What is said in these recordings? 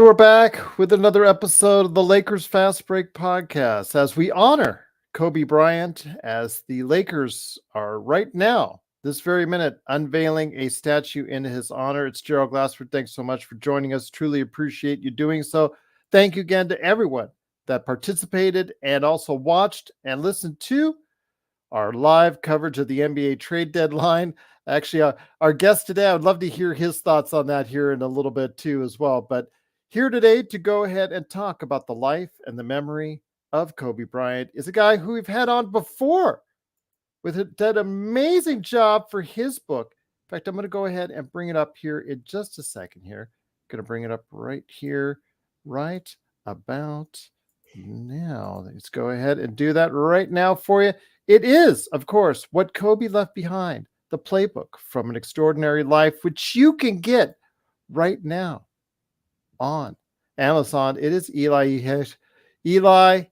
We're back with another episode of the Lakers Fast Break podcast as we honor Kobe Bryant as the Lakers are right now, this very minute, unveiling a statue in his honor. It's Gerald Glassford. Thanks so much for joining us. Truly appreciate you doing so. Thank you again to everyone that participated and also watched and listened to our live coverage of the NBA trade deadline. Actually, our guest today, I would love to hear his thoughts on that here in a little bit too as well. But here today to go ahead and talk about the life and the memory of Kobe Bryant is a guy who we've had on before did an amazing job for his book. In fact, I'm going to go ahead and bring it up here in just a second here. Going to bring it up right here, right about now. Let's go ahead and do that right now for you. It is, of course, What Kobe Left Behind, the Playbook from an Extraordinary Life, which you can get right now on Amazon. It is Eli Ihej. Eli,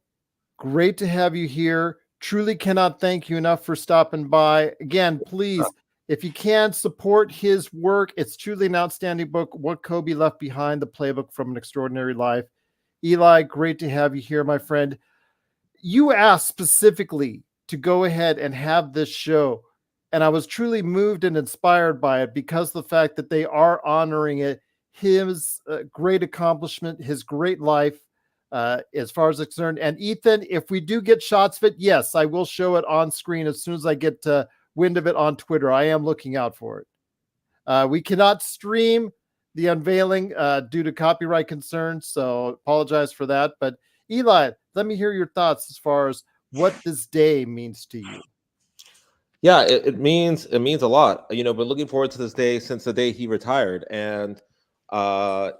great to have you here. Truly cannot thank you enough for stopping by. Again, please, if you can support his work, it's truly an outstanding book, What Kobe Left Behind, the Playbook from an Extraordinary Life. Eli, great to have you here, my friend. You asked specifically to go ahead and have this show, and I was truly moved and inspired by it because of the fact that they are honoring it, his great accomplishment, his great life, as far as it's concerned. And Ethan, if we do get shots of it, yes, I will show it on screen as soon as I get wind of it on Twitter. I am looking out for it. We cannot stream the unveiling due to copyright concerns, so apologize for that. But Eli, let me hear your thoughts as far as what this day means to you. Yeah, it means a lot. Been looking forward to this day since the day he retired, and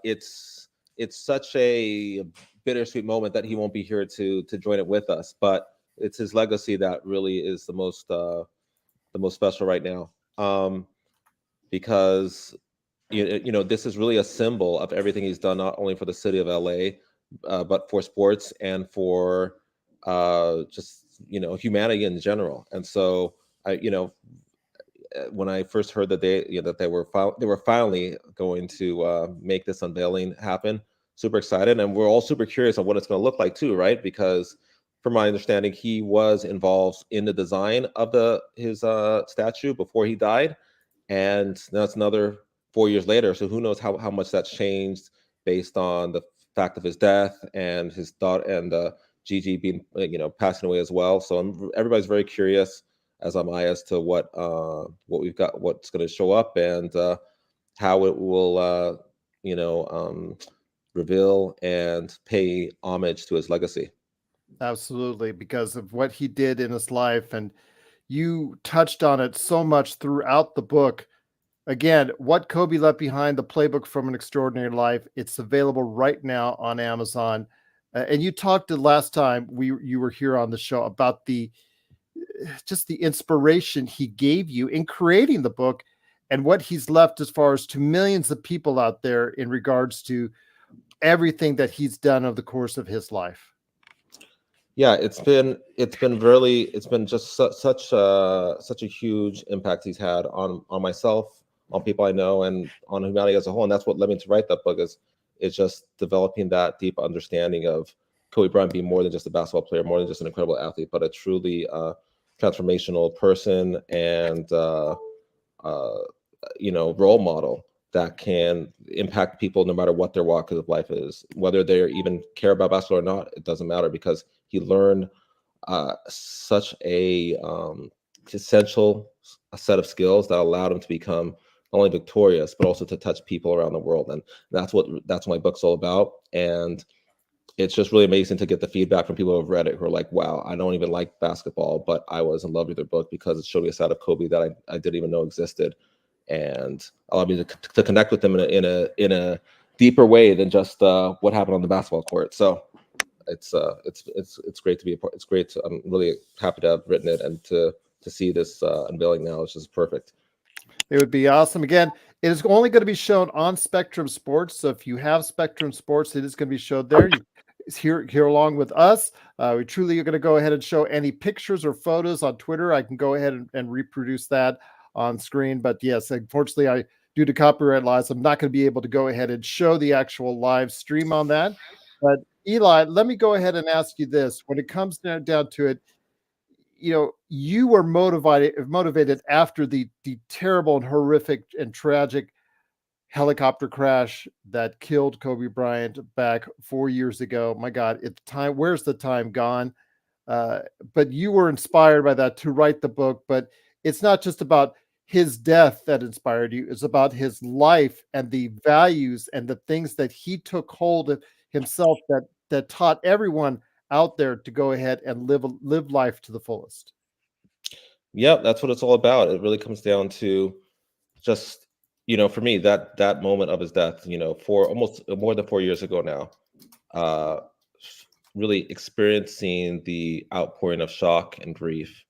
it's such a bittersweet moment that he won't be here to join it with us. But it's his legacy that really is the most special right now, because this is really a symbol of everything he's done, not only for the city of LA, but for sports and for just humanity in general. And so when I first heard that they were finally going to make this unveiling happen, super excited, and we're all super curious on what it's going to look like too, right? Because from my understanding, he was involved in the design of his statue before he died, and now it's another 4 years later. So who knows how much that's changed based on the fact of his death and his thought and Gigi being passing away as well. So everybody's very curious, as am I, as to what we've got, what's going to show up, and how it will reveal and pay homage to his legacy. Absolutely, because of what he did in his life, and you touched on it so much throughout the book. Again, What Kobe Left Behind, the Playbook from an Extraordinary Life. It's available right now on Amazon. And you talked the last time you were here on the show about just the inspiration he gave you in creating the book and what he's left as far as to millions of people out there in regards to everything that he's done over the course of his life. Yeah, it's been just such a huge impact he's had on myself, on people I know, and on humanity as a whole. And that's what led me to write that book, is just developing that deep understanding of Kobe Bryant being more than just a basketball player, more than just an incredible athlete, but a truly transformational person and role model that can impact people no matter what their walk of life is, whether they even care about basketball or not. It doesn't matter, because he learned such a essential set of skills that allowed him to become not only victorious, but also to touch people around the world. And that's what my book's all about. And it's just really amazing to get the feedback from people who have read it, who are like, wow, I don't even like basketball, but I was in love with their book because it showed me a side of Kobe that I didn't even know existed, and allowed me to connect with them in a deeper way than just what happened on the basketball court. So it's great to be a part. It's great. I'm really happy to have written it, and to see this unveiling now. It's just perfect. It would be awesome. Again, it is only going to be shown on Spectrum Sports. So if you have Spectrum Sports, it is going to be showed there. Here along with us. We truly are going to go ahead and show any pictures or photos on Twitter. I can go ahead and reproduce that on screen. But yes, unfortunately, I due to copyright laws, I'm not going to be able to go ahead and show the actual live stream on that. But Eli, let me go ahead and ask you this: when it comes down to it, you were motivated after the terrible and horrific and tragic helicopter crash that killed Kobe Bryant back 4 years ago. My God, it's time. Where's the time gone? Uh, but you were inspired by that to write the book. But it's not just about his death that inspired you. It's about his life and the values and the things that he took hold of himself that taught everyone out there to go ahead and live life to the fullest. Yeah, that's what it's all about. It really comes down to just, for me, that moment of his death, for almost more than 4 years ago now, uh, really experiencing the outpouring of shock and grief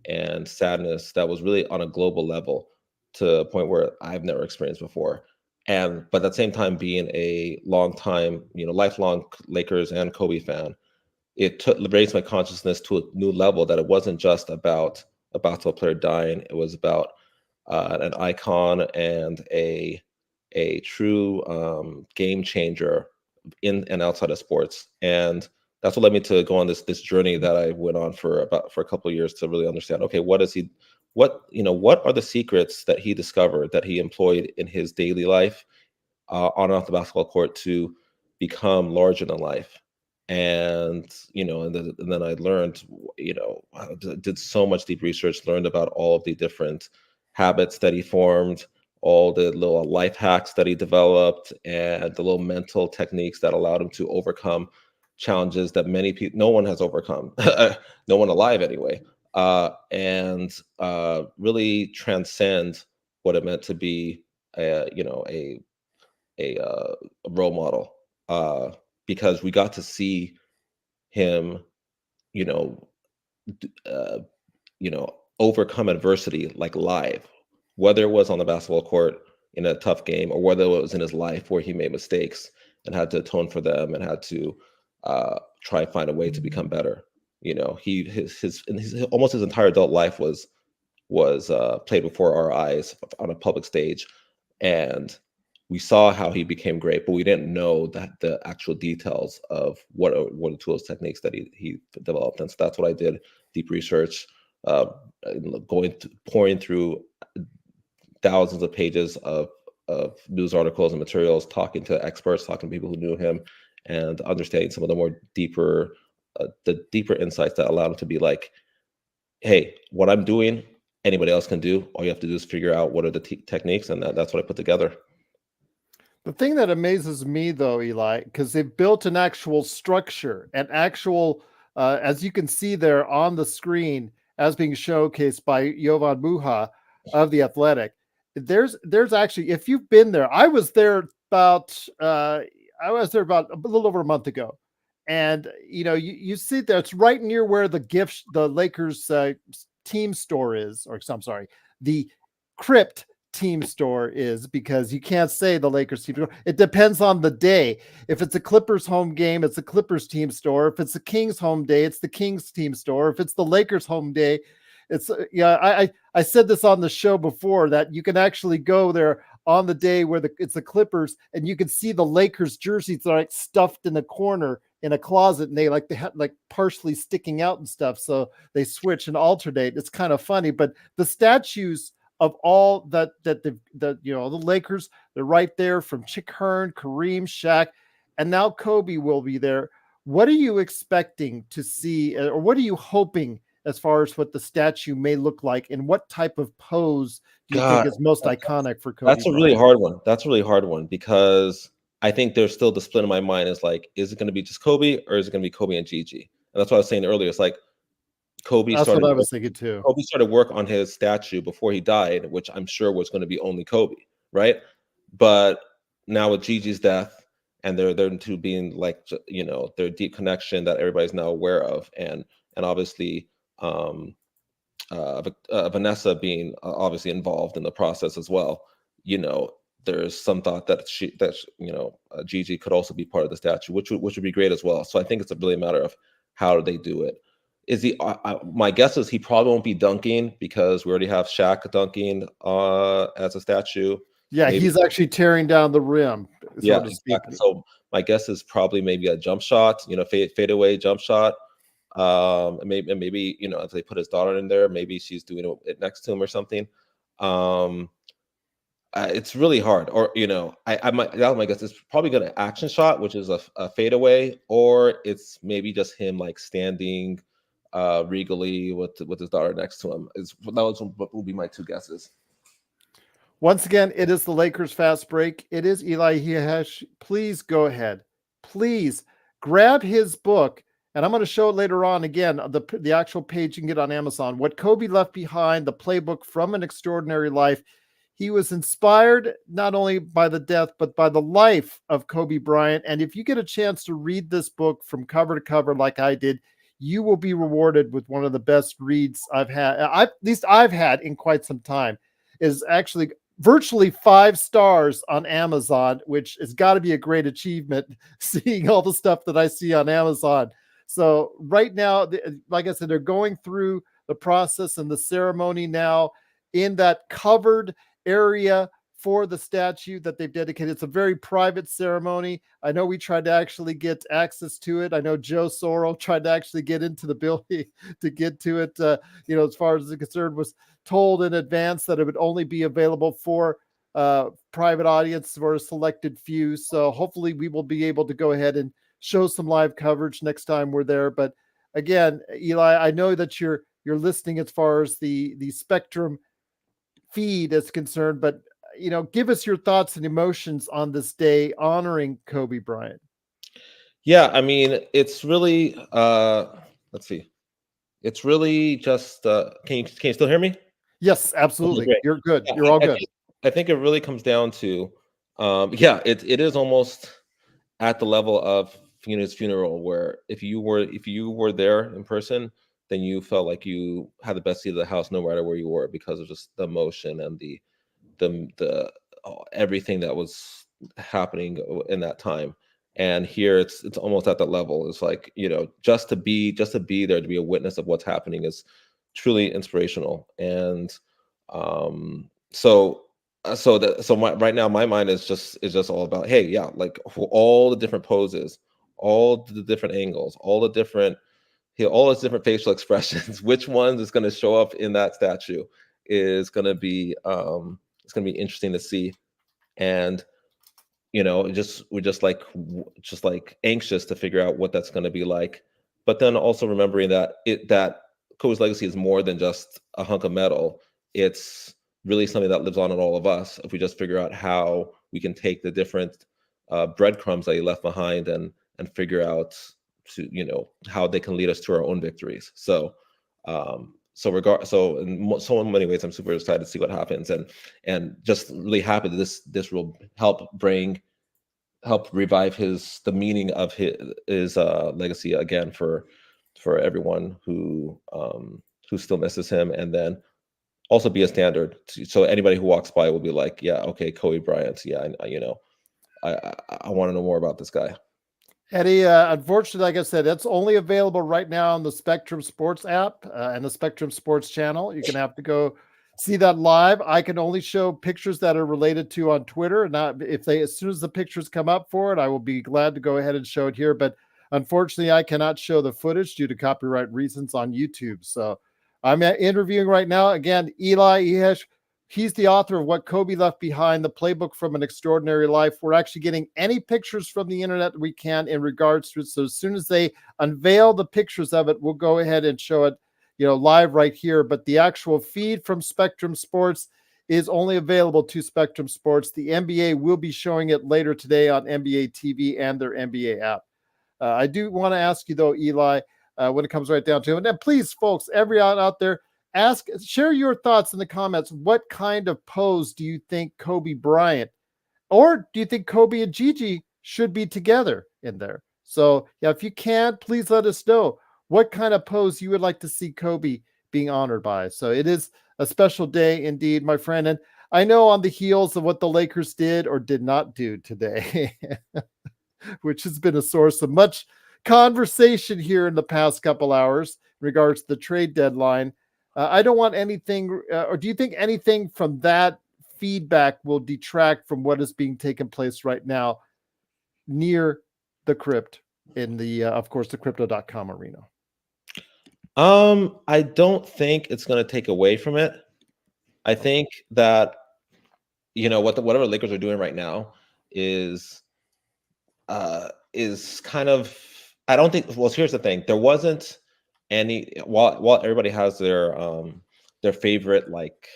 and sadness that was really on a global level to a point where I've never experienced before. But at the same time, being a long time, lifelong Lakers and Kobe fan, it raised my consciousness to a new level, that it wasn't just about a basketball player dying. It was about an icon and a true game changer in and outside of sports. And that's what led me to go on this journey that I went on for a couple of years to really understand, okay, what are the secrets that he discovered, that he employed in his daily life on and off the basketball court to become larger than life. And then I learned, I did so much deep research, learned about all of the different habits that he formed, all the little life hacks that he developed, and the little mental techniques that allowed him to overcome challenges that many people, no one has overcome, no one alive anyway, and really transcend what it meant to be, a role model, because we got to see him, you know, uh, overcome adversity like live, whether it was on the basketball court in a tough game, or whether it was in his life where he made mistakes and had to atone for them and had to try and find a way to become better. His almost his entire adult life was played before our eyes on a public stage, and we saw how he became great, but we didn't know that the actual details of what the tools, techniques that he developed. And so that's what I did: deep research, uh, pouring through thousands of pages of news articles and materials, talking to experts, talking to people who knew him, and understanding some of the deeper insights that allowed him to be like, hey, what I'm doing, anybody else can do. All you have to do is figure out what are the techniques, and that's what I put together. The thing that amazes me, though, Eli, because they've built an actual structure, an actual, as you can see there on the screen, as being showcased by Jovan Muha of The Athletic. There's actually, if you've been there, I was there about a little over a month ago, and you see there, it's right near where the Lakers team store is, or I'm sorry, the crypt team store is, because you can't say the Lakers team store. It depends on the day. If it's a Clippers home game, it's a Clippers team store. If it's a Kings home day, it's the Kings team store. If it's the Lakers home day, it's I said this on the show before, that you can actually go there on the day where it's the Clippers, and you can see the Lakers jerseys are like stuffed in a corner in a closet, and they have like partially sticking out and stuff, so they switch and alternate. It's kind of funny, but the statues of all the Lakers, they're right there, from Chick Hearn, Kareem, Shaq, and now Kobe will be there. What are you expecting to see, or what are you hoping as far as what the statue may look like, and what type of pose do you think God, is most iconic for Kobe that's a Bryant? really hard one. That's a really hard one, because I think there's still the split in my mind is like, is it going to be just Kobe, or is it going to be Kobe and Gigi? And that's what I was saying earlier. It's like That's what I was thinking too. Kobe started work on his statue before he died, which I'm sure was going to be only Kobe, right? But now with Gigi's death, and they're two being like, their deep connection that everybody's now aware of, and obviously Vanessa being obviously involved in the process as well. There's some thought that Gigi could also be part of the statue, which would be great as well. So I think it's really a matter of how they do it. Is he? My guess is he probably won't be dunking, because we already have Shaq dunking as a statue. Yeah, Maybe, he's actually tearing down the rim, so yeah, to speak. exactly. So my guess is probably maybe a jump shot, fade away jump shot. Maybe if they put his daughter in there, maybe she's doing it next to him or something. Um, it's really hard, or I guess it's probably gonna action shot, which is a fadeaway, or it's maybe just him like standing regally with his daughter next to him. What would be my two guesses. Once again, it is the Lakers Fast Break. It is Eli Ihej. Please go ahead. Please grab his book, and I'm going to show it later on. Again, the actual page you can get on Amazon. What Kobe Left Behind, the playbook from an extraordinary life. He was inspired not only by the death, but by the life of Kobe Bryant. And if you get a chance to read this book from cover to cover like I did, you will be rewarded with one of the best reads at least I've had in quite some time. Is actually virtually 5 stars on Amazon, which has got to be a great achievement seeing all the stuff that I see on Amazon. So right now, like I said, they're going through the process and the ceremony now in that covered area for the statue that they've dedicated. It's a very private ceremony. I know we tried to actually get access to it. I know Joe Sorrell tried to actually get into the building to get to it. As far as the concern, was told in advance that it would only be available for private audience for a selected few. So hopefully we will be able to go ahead and show some live coverage next time we're there. But again, Eli, I know that you're listening as far as the Spectrum feed is concerned, but give us your thoughts and emotions on this day honoring Kobe Bryant. Yeah, I mean, it's really let's see. It's really just can you still hear me? Yes, Okay, absolutely. great. You're good. Yeah, You're all good. I think it really comes down to yeah, it is almost at the level of his funeral, where if you were there in person, then you felt like you had the best seat of the house no matter where you were, because of just the emotion and the everything that was happening in that time. And here it's almost at that level. It's like, just to be there, to be a witness of what's happening, is truly inspirational. And so right now my mind is just all about, hey, yeah, like all the different poses, all the different angles, all its different facial expressions. Which ones is going to show up in that statue is going to be it's going to be interesting to see. And we're just like anxious to figure out what that's going to be like. But then also remembering that Kobe's legacy is more than just a hunk of metal. It's really something that lives on in all of us, if we just figure out how we can take the different breadcrumbs that he left behind, and figure out how they can lead us to our own victories. So in many ways, I'm super excited to see what happens, and just really happy that this will help revive the meaning of his legacy again, for everyone who still misses him, and then also be a standard so anybody who walks by will be like, yeah, okay, Kobe Bryant, yeah, I want to know more about this guy. Eddie, unfortunately, like I said, it's only available right now on the Spectrum Sports app and the Spectrum Sports channel. You're going to have to go see that live. I can only show pictures that are related to on Twitter. Not as soon as the pictures come up for it, I will be glad to go ahead and show it here. But unfortunately, I cannot show the footage due to copyright reasons on YouTube. So I'm interviewing right now. Again, Eli Ihej. He's the author of What Kobe Left Behind, the playbook from an extraordinary life. We're actually getting any pictures from the internet that we can in regards to it. So as soon as they unveil the pictures of it, we'll go ahead and show it, live right here. But the actual feed from Spectrum Sports is only available to Spectrum Sports. The NBA will be showing it later today on NBA TV and their NBA app. I do want to ask you, though, Eli, when it comes right down to it. And please, folks, everyone out there, share your thoughts in the comments. What kind of pose do you think Kobe Bryant, or do you think Kobe and Gigi should be together in there? So yeah, if you can, please let us know what kind of pose you would like to see Kobe being honored by. So it is a special day indeed, my friend. And I know on the heels of what the Lakers did or did not do today, which has been a source of much conversation here in the past couple hours in regards to the trade deadline. I don't want anything, or do you think anything from that feedback will detract from what is being taken place right now near the crypt in the, of course, the crypto.com arena? I don't think it's going to take away from it. I think that, whatever Lakers are doing right now is kind of, I don't think, well, here's the thing. There wasn't any, while everybody has their favorite, like,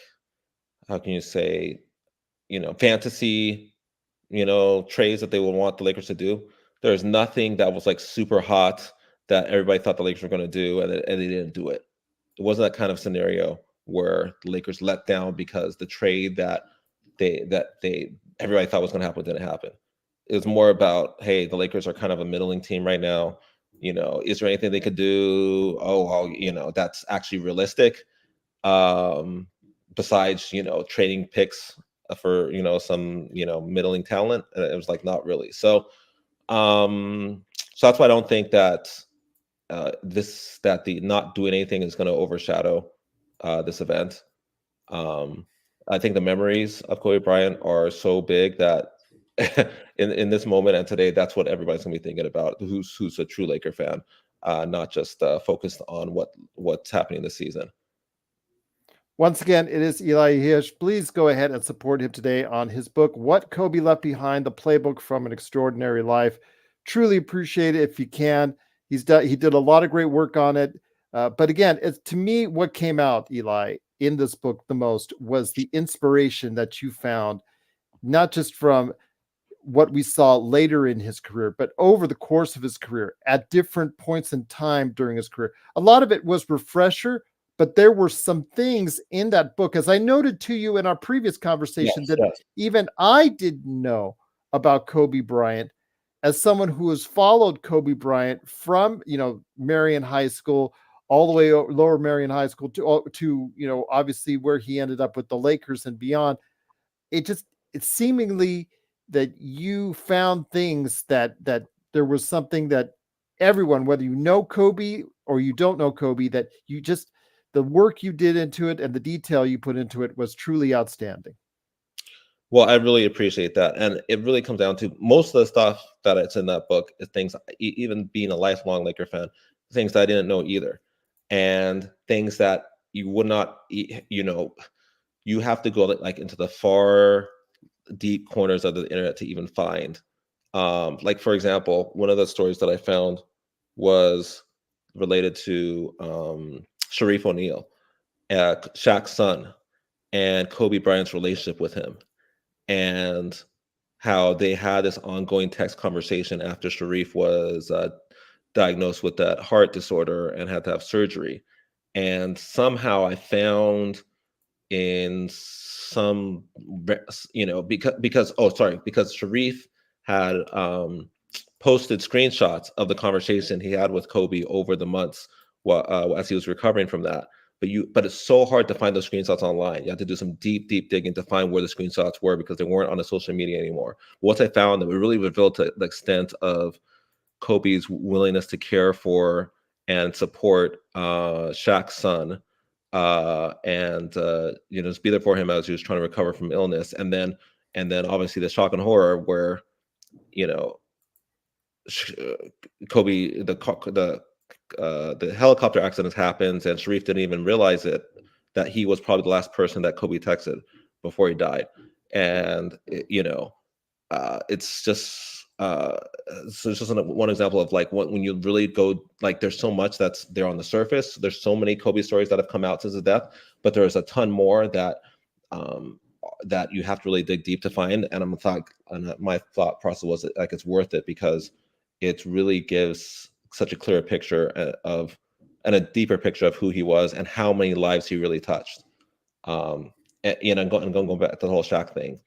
how can you say, fantasy, trades that they would want the Lakers to do. There's nothing that was like super hot that everybody thought the Lakers were going to do, and they didn't do it. It wasn't that kind of scenario where the Lakers let down because the trade that everybody thought was going to happen didn't happen. It was more about, hey, the Lakers are kind of a middling team right now. Is there anything they could do? Oh, well, that's actually realistic. Besides, trading picks for some middling talent, and it was like not really. So that's why I don't think that the not doing anything is going to overshadow this event. I think the memories of Kobe Bryant are so big that in this moment and today, that's what everybody's gonna be thinking about. Who's a true Laker fan, not just focused on what's happening this season. Once again, it is Eli Ihej. Please go ahead and support him today on his book, What Kobe Left Behind, the Playbook from an Extraordinary Life. Truly appreciate it if you can. He did a lot of great work on it. But again, to me, what came out, Eli, in this book the most was the inspiration that you found, not just from what we saw later in his career, but over the course of his career at different points in time during his career. A lot of it was refresher, but there were some things in that book, as I noted to you in our previous conversation, that even I didn't know about Kobe Bryant, as someone who has followed Kobe Bryant from, Marion High School all the way lower Marion High School to obviously where he ended up with the Lakers and beyond. It's seemingly that you found things that there was something that everyone, whether you know Kobe or you don't know Kobe, that you just, the work you did into it and the detail you put into it was truly outstanding. Well, I really appreciate that. And it really comes down to most of the stuff that it's in that book is things, even being a lifelong Laker fan, things that I didn't know either. And things that you would not, you have to go like into the far deep corners of the internet to even find. Like, for example, one of the stories that I found was related to Sharif O'Neal, Shaq's son, and Kobe Bryant's relationship with him, and how they had this ongoing text conversation after Sharif was diagnosed with that heart disorder and had to have surgery. And somehow I found in some, because Sharif had posted screenshots of the conversation he had with Kobe over the months as he was recovering from that. But it's so hard to find those screenshots online. You have to do some deep digging to find where the screenshots were because they weren't on the social media anymore. Once I found them, it really revealed to the extent of Kobe's willingness to care for and support Shaq's son, and just be there for him as he was trying to recover from illness. And then obviously the shock and horror where Kobe, the helicopter accident happens, and Sharif didn't even realize that he was probably the last person that Kobe texted before he died. And it's just so it's just one example of like when you really go, like, there's so much that's there on the surface. There's so many Kobe stories that have come out since his death, but there's a ton more that you have to really dig deep to find. And my thought process was like, it's worth it because it really gives such a clear picture and a deeper picture of who he was and how many lives he really touched. And going back to the whole Shaq thing,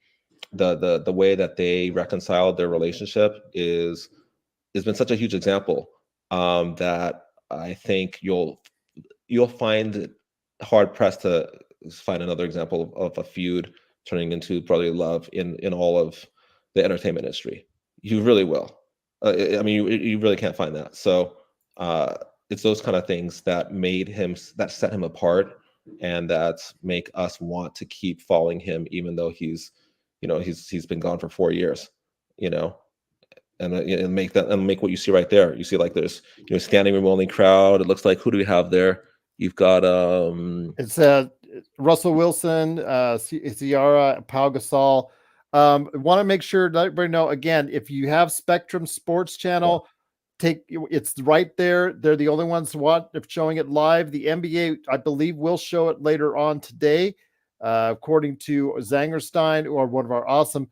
the way that they reconciled their relationship has been such a huge example that I think you'll find it hard pressed to find another example of a feud turning into brotherly love in all of the entertainment industry. You really will. I mean, you really can't find that. So it's those kind of things that set him apart and that make us want to keep following him, even though he's been gone for 4 years, you know. And make that, and make what you see right there. You see, like, there's standing room only crowd. It looks like, who do we have there? You've got It's Russell Wilson, Ciara, Pau Gasol. Want to make sure that everybody know, again, if you have Spectrum Sports Channel, it's right there. They're the only ones showing it live. The NBA, I believe, will show it later on today, according to Zangerstein, or one of our awesome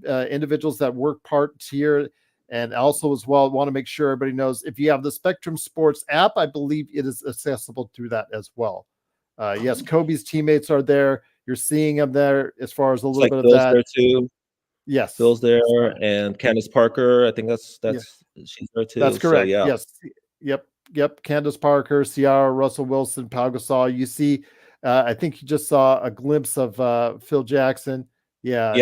individuals that work parts here. And also, as well, want to make sure everybody knows, if you have the Spectrum Sports app, I believe it is accessible through that as well. Yes, Kobe's teammates are there. You're seeing them there, as far as a little bit of Phil's that. there too. Yes, Phil's there, and Candace Parker. I think that's she's there too. that's correct. So, yeah. Yes. Yep. Candace Parker, Ciara, Russell Wilson, Pau Gasol. You see, I think you just saw a glimpse of Phil Jackson. Yeah.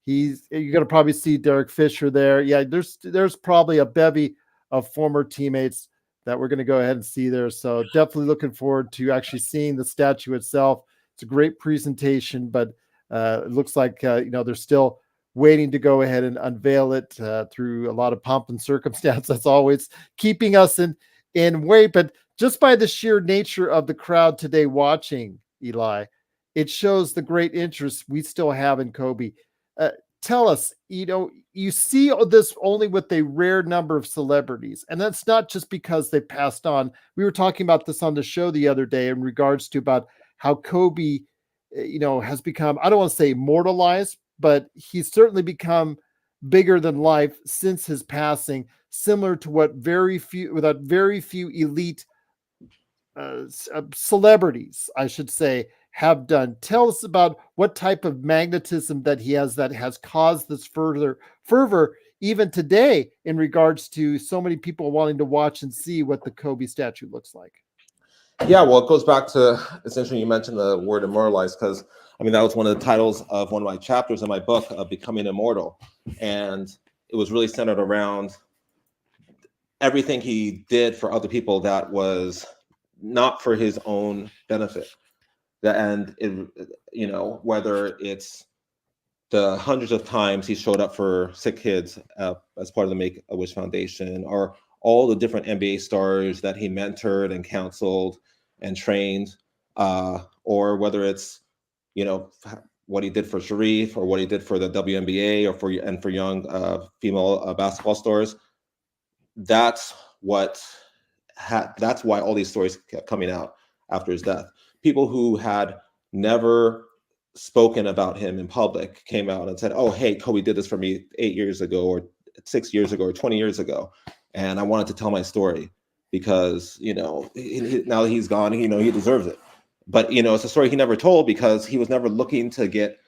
You're going to probably see Derek Fisher there. Yeah, there's probably a bevy of former teammates that we're going to go ahead and see there. So definitely looking forward to actually seeing the statue itself. It's a great presentation, but it looks like they're still waiting to go ahead and unveil it through a lot of pomp and circumstance. That's always keeping us in wait. But just by the sheer nature of the crowd today watching, Eli, it shows the great interest we still have in Kobe. Tell us, you see this only with a rare number of celebrities, and that's not just because they passed on. We were talking about this on the show the other day in regards to about how Kobe, has become, I don't want to say immortalized, but he's certainly become bigger than life since his passing, similar to what very few elite celebrities, I should say, have done. Tell us about what type of magnetism that he has that has caused this further fervor even today in regards to so many people wanting to watch and see what the Kobe statue looks like. Yeah, well, it goes back to, it's interesting you mentioned the word immortalized, because that was one of the titles of one of my chapters in my book, of Becoming Immortal. And it was really centered around everything he did for other people that was not for his own benefit. And whether it's the hundreds of times he showed up for sick kids as part of the Make-A-Wish Foundation, or all the different NBA stars that he mentored and counseled and trained, or whether it's what he did for Sharif, or what he did for the WNBA, or for young female basketball stars. That's why all these stories kept coming out after his death. People who had never spoken about him in public came out and said, "Oh, hey, Kobe did this for me 8 years ago, or 6 years ago, or 20 years ago, and I wanted to tell my story because now that he's gone, he deserves it." But it's a story he never told, because he was never looking to get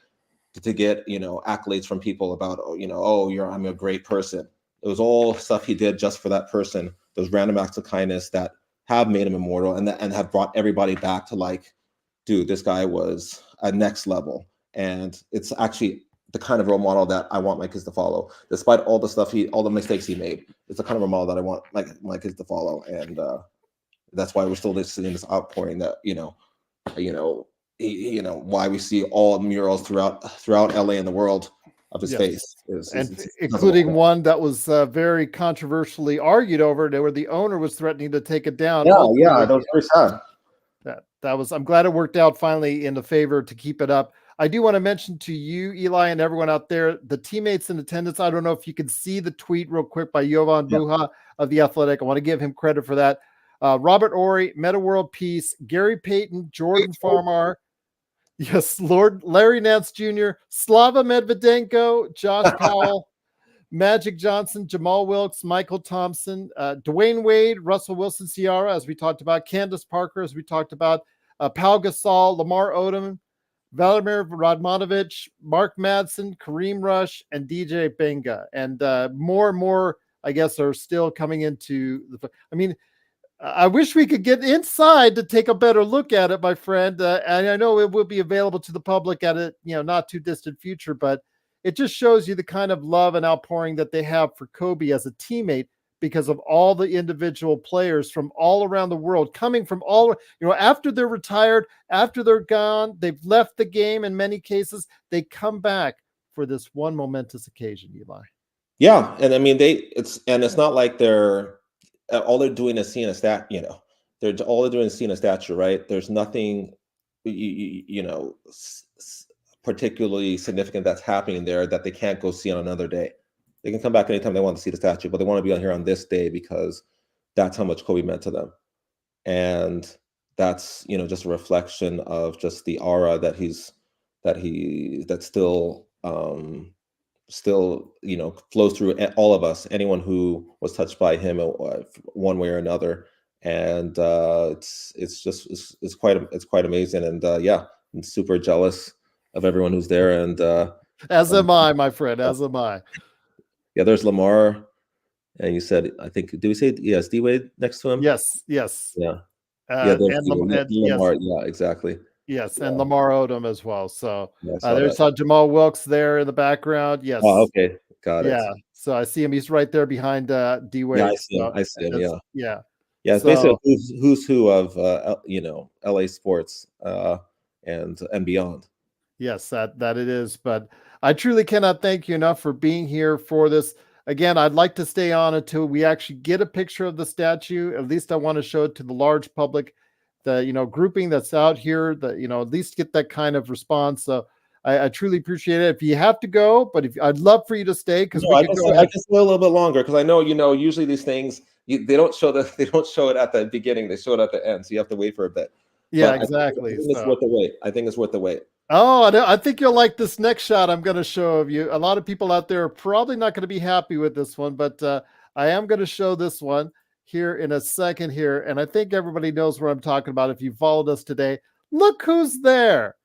accolades from people about I'm a great person. It was all stuff he did just for that person. Those random acts of kindness that have made him immortal, and have brought everybody back to, like, dude, this guy was a next level. And it's actually the kind of role model that I want my kids to follow, despite all the mistakes he made. It's the kind of role model that I want my kids to follow. And that's why we're still seeing this outpouring that, why we see all murals throughout LA and the world of his face, including one that was very controversially argued over, where the owner was threatening to take it down. Yeah, that was very sad. That was, I'm glad it worked out finally in the favor to keep it up. I do want to mention to you, Eli, and everyone out there, the teammates in attendance. I don't know if you can see the tweet real quick by Jovan Buha of The Athletic. I want to give him credit for that. Robert Ory, Meta World Peace, Gary Payton, Jordan Farmar, yes, Lord Larry Nance Jr., Slava Medvedenko, Josh Powell, Magic Johnson, Jamal Wilkes, Michael Thompson, Dwayne Wade, Russell Wilson, Ciara, as we talked about, Candace Parker, as we talked about, Pau Gasol, Lamar Odom, Vladimir Radmanovich, Mark Madsen, Kareem Rush, and DJ Benga. And more and more, I guess, are still coming into the. I wish we could get inside to take a better look at it, my friend. And I know it will be available to the public at a not too distant future, but it just shows you the kind of love and outpouring that they have for Kobe as a teammate, because of all the individual players from all around the world coming from all, after they're retired, after they're gone, they've left the game in many cases, they come back for this one momentous occasion, Eli. Yeah, and I mean it's not like they're all they're doing is seeing a stat. They're all they're doing is seeing a statue, right? There's nothing, particularly significant that's happening there that they can't go see on another day. They can come back anytime they want to see the statue, but they want to be on here on this day because that's how much Kobe meant to them, and that's just a reflection of just the aura that still flows through all of us, anyone who was touched by him one way or another. And it's quite amazing. And yeah, I'm super jealous of everyone who's there. And as am I, my friend, as am I. Yeah, there's Lamar, and you said, I think, did we say yes, D-Wade next to him? Yes. Yeah, And Lamar. Yes. Yeah, exactly. Yes, Yeah. and Lamar Odom as well. So Yeah, there's Jamal Wilkes there in the background. Yes. Oh, okay, got it. Yeah, so I see him. He's right there behind D-Wade. Yeah, I see him. Yeah. Yeah. Yeah, it's basically who's who of LA sports and beyond. Yes, that it is. But I truly cannot thank you enough for being here for this. Again, I'd like to stay on until we actually get a picture of the statue. At least I want to show it to the large public, the grouping that's out here, at least get that kind of response. So I truly appreciate it. If you have to go, but I'd love for you to stay because I can stay a little bit longer because I know usually these things they don't show it at the beginning, they show it at the end, so you have to wait for a bit. Yeah, but exactly. I think it's worth the wait. I think it's worth the wait. Oh, I think you'll like this next shot I'm going to show of you. A lot of people out there are probably not going to be happy with this one, but I am going to show this one here in a second here, and I think everybody knows what I'm talking about if you followed us today. Look who's there.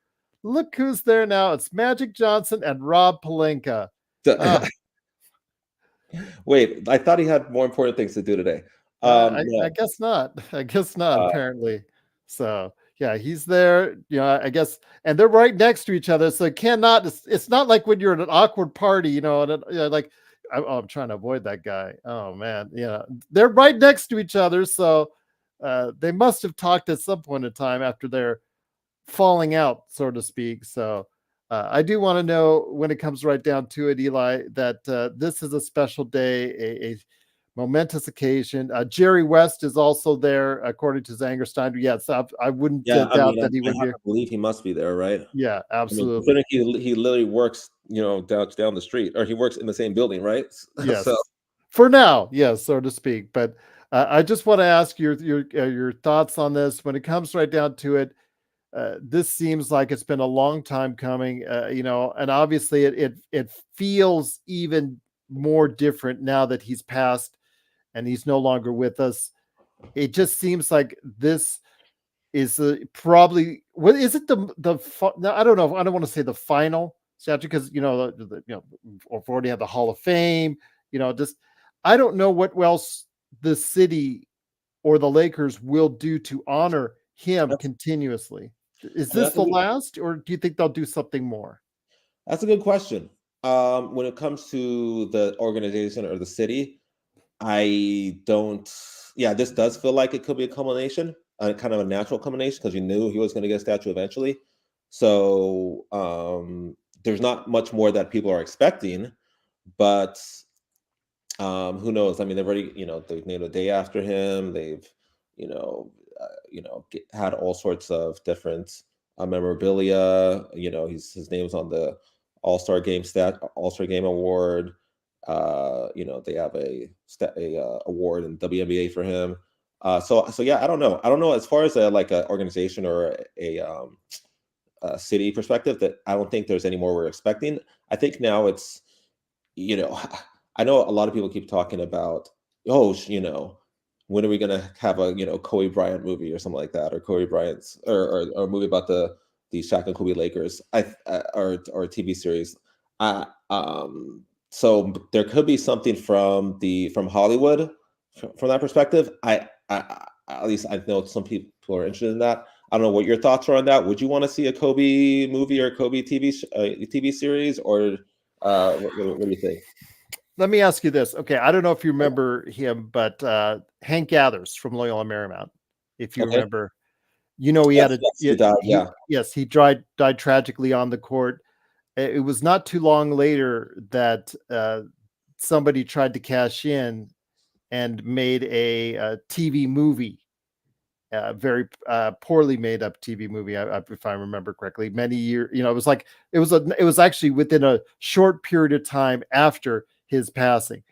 Look who's there now. It's Magic Johnson and Rob Pelinka. Wait, I thought he had more important things to do today. I guess not. Apparently. So yeah, he's there. I guess, and they're right next to each other, so it's not like when you're at an awkward party, and like I'm trying to avoid that guy. Oh man, they're right next to each other, so they must have talked at some point in time after they're falling out, so to speak. So I do want to know, when it comes right down to it, Eli, that this is a special day, a momentous occasion. Jerry West is also there, according to Zangerstein. Yes, I wouldn't doubt that he would be. I believe he must be there, right? Yeah, absolutely. He literally works, down the street, or he works in the same building, right? Yes. So. For now, yes, so to speak. But I just want to ask your thoughts on this. When it comes right down to it, this seems like it's been a long time coming, and obviously it feels even more different now that he's passed and he's no longer with us. It just seems like this is probably, what is it, I don't know, I don't want to say the final statue, because we've already had the Hall of Fame, just I don't know what else the city or the Lakers will do to honor him continuously. Is this the last, or do you think they'll do something more? That's a good question. When it comes to the organization or the city, I don't. Yeah, this does feel like it could be a culmination, kind of a natural culmination, because you knew he was going to get a statue eventually. So there's not much more that people are expecting, but who knows? I mean, they've already, they've named a day after him. They've, had all sorts of different memorabilia. His name's on the All-Star Game award. They have a award in WNBA for him. So yeah, I don't know. As far as a organization or a city perspective, that I don't think there's any more we're expecting. I think now it's, I know a lot of people keep talking about, when are we going to have a Kobe Bryant movie or something like that, or Kobe Bryant's or a movie about the Shaq and Kobe Lakers, or a TV series. So there could be something from Hollywood from that perspective. I at least I know some people are interested in that. I don't know what your thoughts are on that. Would you want to see a Kobe movie or Kobe TV series, or what do you think? Let me ask you this. Okay, I don't know if you remember him, but Hank Gathers from Loyola Marymount, if you Okay. remember, you know, he Yes, had yes, he died. Yeah. he died tragically on the court. It was not too long later that somebody tried to cash in and made a TV movie, very poorly made up TV movie, if I remember correctly. Many years, you know, it was actually within a short period of time after his passing.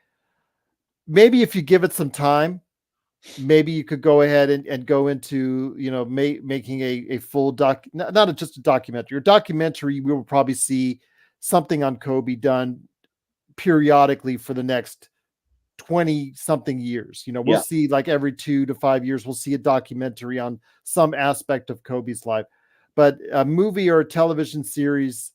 Maybe if you give it some time, maybe you could go ahead and go into, you know, making a full not just a documentary. Your documentary, we will probably see something on Kobe done periodically for the next 20 something years. You know, we'll Yeah. see like every 2 to 5 years, we'll see a documentary on some aspect of Kobe's life. But a movie or a television series,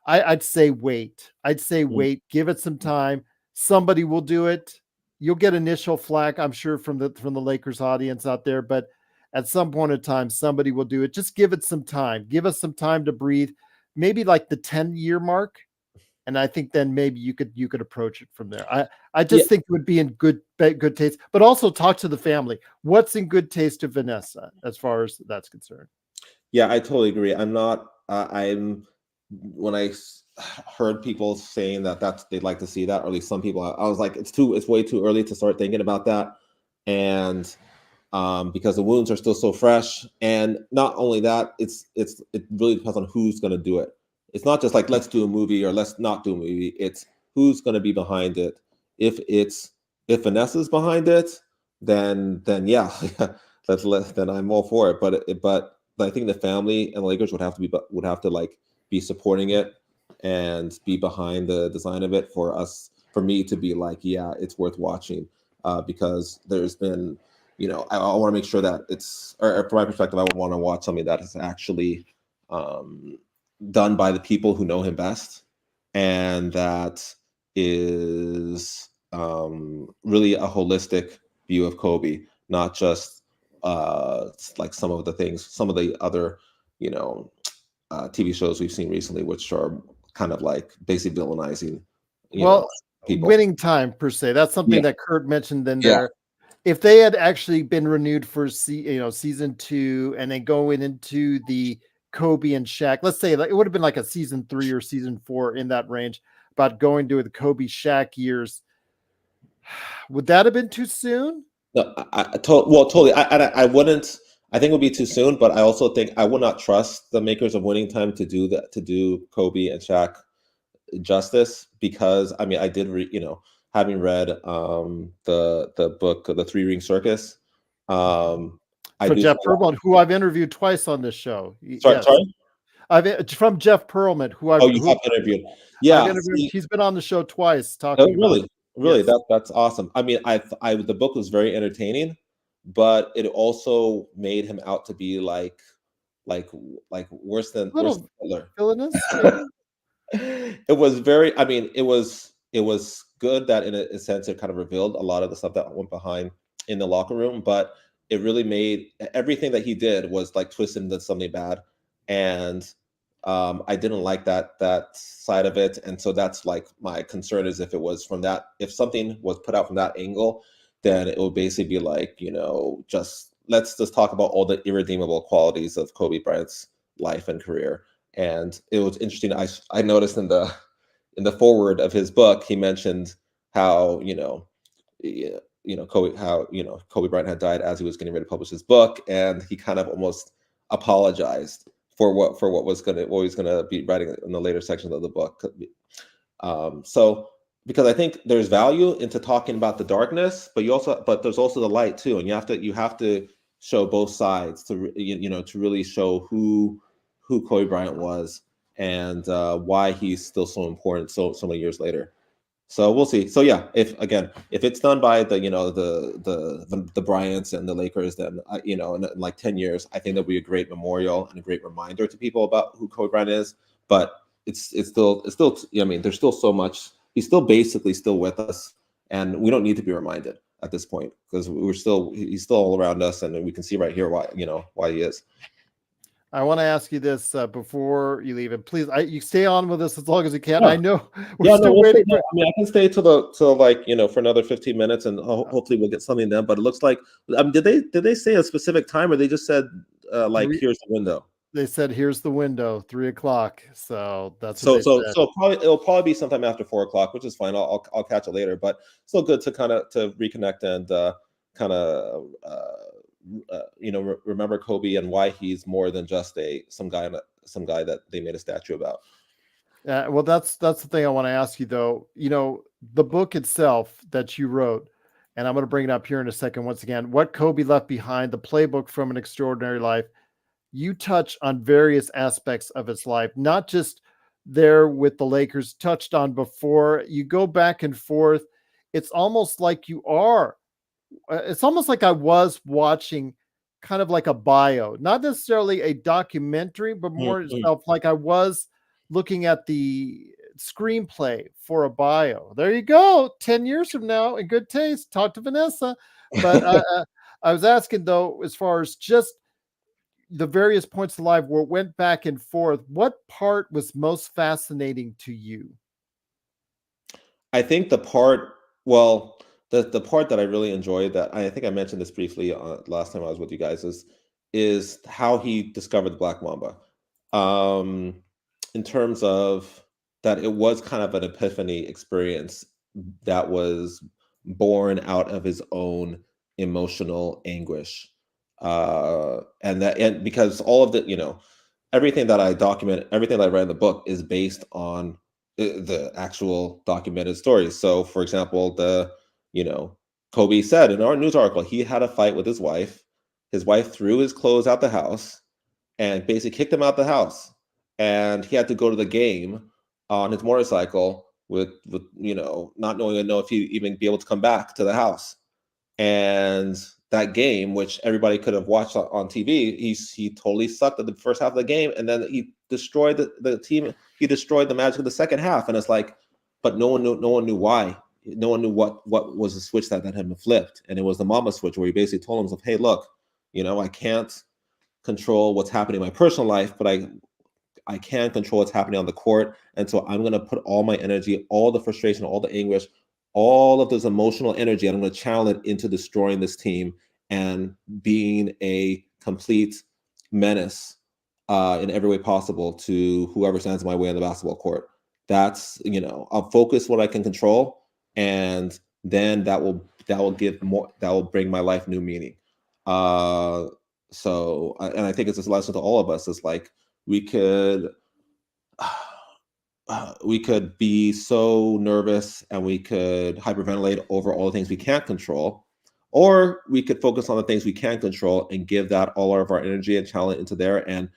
I'd say wait. I'd say Mm. wait, give it some time. Somebody will do it. You'll get initial flack, I'm sure, from the Lakers audience out there, but at some point in time, somebody will do it. Just give it some time. Give us some time to breathe. Maybe like the 10-year mark, and I think then maybe you could approach it from there. I Yeah. just think it would be in good taste, but also talk to the family. What's in good taste to Vanessa as far as that's concerned? Yeah, I totally agree. I'm not. I'm when heard people saying that they'd like to see that, or at least some people, I was like, it's way too early to start thinking about that, and because the wounds are still so fresh, and not only that, it really depends on who's going to do it. It's not just like let's do a movie or let's not do a movie. It's who's going to be behind it. If Vanessa's behind it, then yeah, then I'm all for it. But I think the family and the Lakers would have to like be supporting it and be behind the design of it for me to be like, yeah, it's worth watching, because there's been, I want to make sure that or from my perspective, I would want to watch something that is actually done by the people who know him best, and that is really a holistic view of Kobe, not just like some of the other, TV shows we've seen recently, which are kind of like basically villainizing, Well, people. winning time per se. That's something Yeah. that Kurt mentioned in Yeah. there. If they had actually been renewed for season 2 and then going into the Kobe and Shaq, let's say like it would have been like a season 3 or season 4 in that range, about going to the Kobe Shaq years, would that have been too soon? No, totally. I wouldn't. I think it would be too soon, but I also think I would not trust the makers of Winning Time to do that, to do Kobe and Shaq justice, because I mean, I did having read the book The Three Ring Circus. I For do. Jeff Pearlman, who I've interviewed twice on this show. Sorry, Yes, sorry. from Jeff Pearlman, who Oh, you have interviewed. I've Yeah. interviewed. He's been on the show twice Oh, talking about really? it. Really? Yes. That's awesome. I mean, the book was very entertaining, but it also made him out to be like like worse than A little Hitler. villainous, maybe. It was very. I mean, it was good that in a sense it kind of revealed a lot of the stuff that went behind in the locker room, but it really made everything that he did was like twisted into something bad, and I didn't like that side of it, and so that's like my concern is if something was put out from that angle, then it would basically be like, just let's just talk about all the irredeemable qualities of Kobe Bryant's life and career. And it was interesting. I noticed in the foreword of his book, he mentioned how Kobe Bryant had died as he was getting ready to publish his book, and he kind of almost apologized for what he's gonna be writing in the later sections of the book. So because I think there's value into talking about the darkness, but there's also the light too, and you have to show both sides to to really show who Kobe Bryant was, and why he's still so important so many years later. So we'll see. So yeah, if it's done by the Bryants and the Lakers, then in like 10 years, I think that'll be a great memorial and a great reminder to people about who Kobe Bryant is. But it's still I mean, there's still so much. He's still basically still with us, and we don't need to be reminded at this point, because he's still all around us, and we can see right here why he is. I want to ask you this before you leave, and please, you stay on with us as long as you can. Yeah, I know we're yeah, no, still we'll stay. waiting No, for. I mean, I can stay till like for another 15 minutes, and hopefully we'll get something then. But it looks like, did they say a specific time, or they just said like Three, here's the window? they said, "Here's the window, 3 o'clock." So that's what So they so said. so probably it'll probably be sometime after 4 o'clock, which is fine. I'll catch it later. But still good to kind of to reconnect and kind of remember Kobe and why he's more than just some guy that they made a statue about. Well, that's the thing I want to ask you, though. The book itself that you wrote, and I'm going to bring it up here in a second. Once again, What Kobe Left Behind: The Playbook from an Extraordinary Life. You touch on various aspects of his life, not just there with the Lakers, touched on before. You go back and forth. It's almost like it's almost like I was watching kind of like a bio, not necessarily a documentary, but more Mm-hmm. of like I was looking at the screenplay for a bio. There you go. 10 years from now, in good taste, talk to Vanessa. But I was asking, though, as far as just the various points of life where it went back and forth, what part was most fascinating to you? I think the part, well, the part that I really enjoyed, that I think I mentioned this briefly last time I was with you guys, is how he discovered the Black Mamba. Um, in terms of that, it was kind of an epiphany experience that was born out of his own emotional anguish, and because all of everything that I document, everything that I read in the book is based on the actual documented stories. So, for example, you know, Kobe said in our news article, he had a fight with his wife. His wife threw his clothes out the house and basically kicked him out the house. And he had to go to the game on his motorcycle with not knowing if he'd even be able to come back to the house. And that game, which everybody could have watched on TV, he totally sucked at the first half of the game, and then he destroyed the team. He destroyed the Magic in the second half, and it's like, but no one knew why. No one knew what was the switch that had him flipped, and it was the Mamba switch, where he basically told himself, "Hey, look, I can't control what's happening in my personal life, but I can control what's happening on the court. And so I'm going to put all my energy, all the frustration, all the anguish, all of this emotional energy, and I'm going to channel it into destroying this team and being a complete menace in every way possible to whoever stands in my way on the basketball court. That's, I'll focus what I can control, and then that will give more, that will bring my life new meaning. And I think it's a lesson to all of us. Is like, we could we could be so nervous and we could hyperventilate over all the things we can't control, or we could focus on the things we can control and give that all of our energy and talent into there, and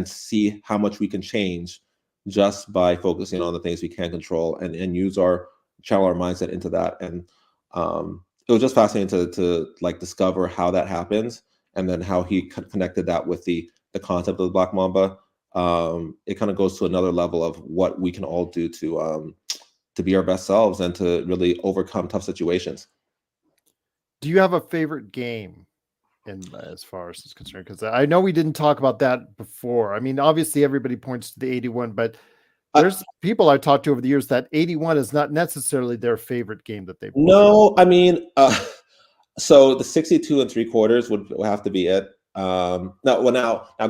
see how much we can change just by focusing on the things we can control, and use our channel our mindset into that. And it was just fascinating to like discover how that happens, and then how he connected that with the concept of the Black Mamba. It kind of goes to another level of what we can all do to be our best selves and to really overcome tough situations. Do you have a favorite game as far as it's concerned? Because I know we didn't talk about that before. I mean, obviously everybody points to the 81, but there's people I talked to over the years that 81 is not necessarily their favorite game that they've played. No, I mean, so the 62 and 3/4 would have to be it. Now,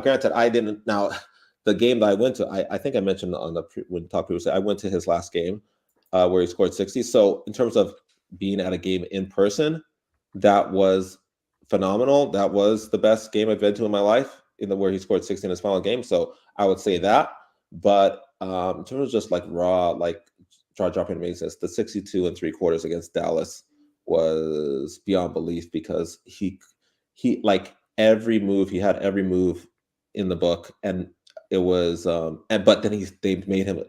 granted, I didn't. Now, the game that I went to, I think I mentioned when we talked previously, I went to his last game where he scored 60. So in terms of being at a game in person, that was phenomenal. That was the best game I've been to in my life, where he scored 60 in his final game. So I would say that. But in terms of just like raw, like jaw-dropping amazingness, the 62 and 3/4 against Dallas was beyond belief, because he like every move, he had every move in the book, and it was but then they made him,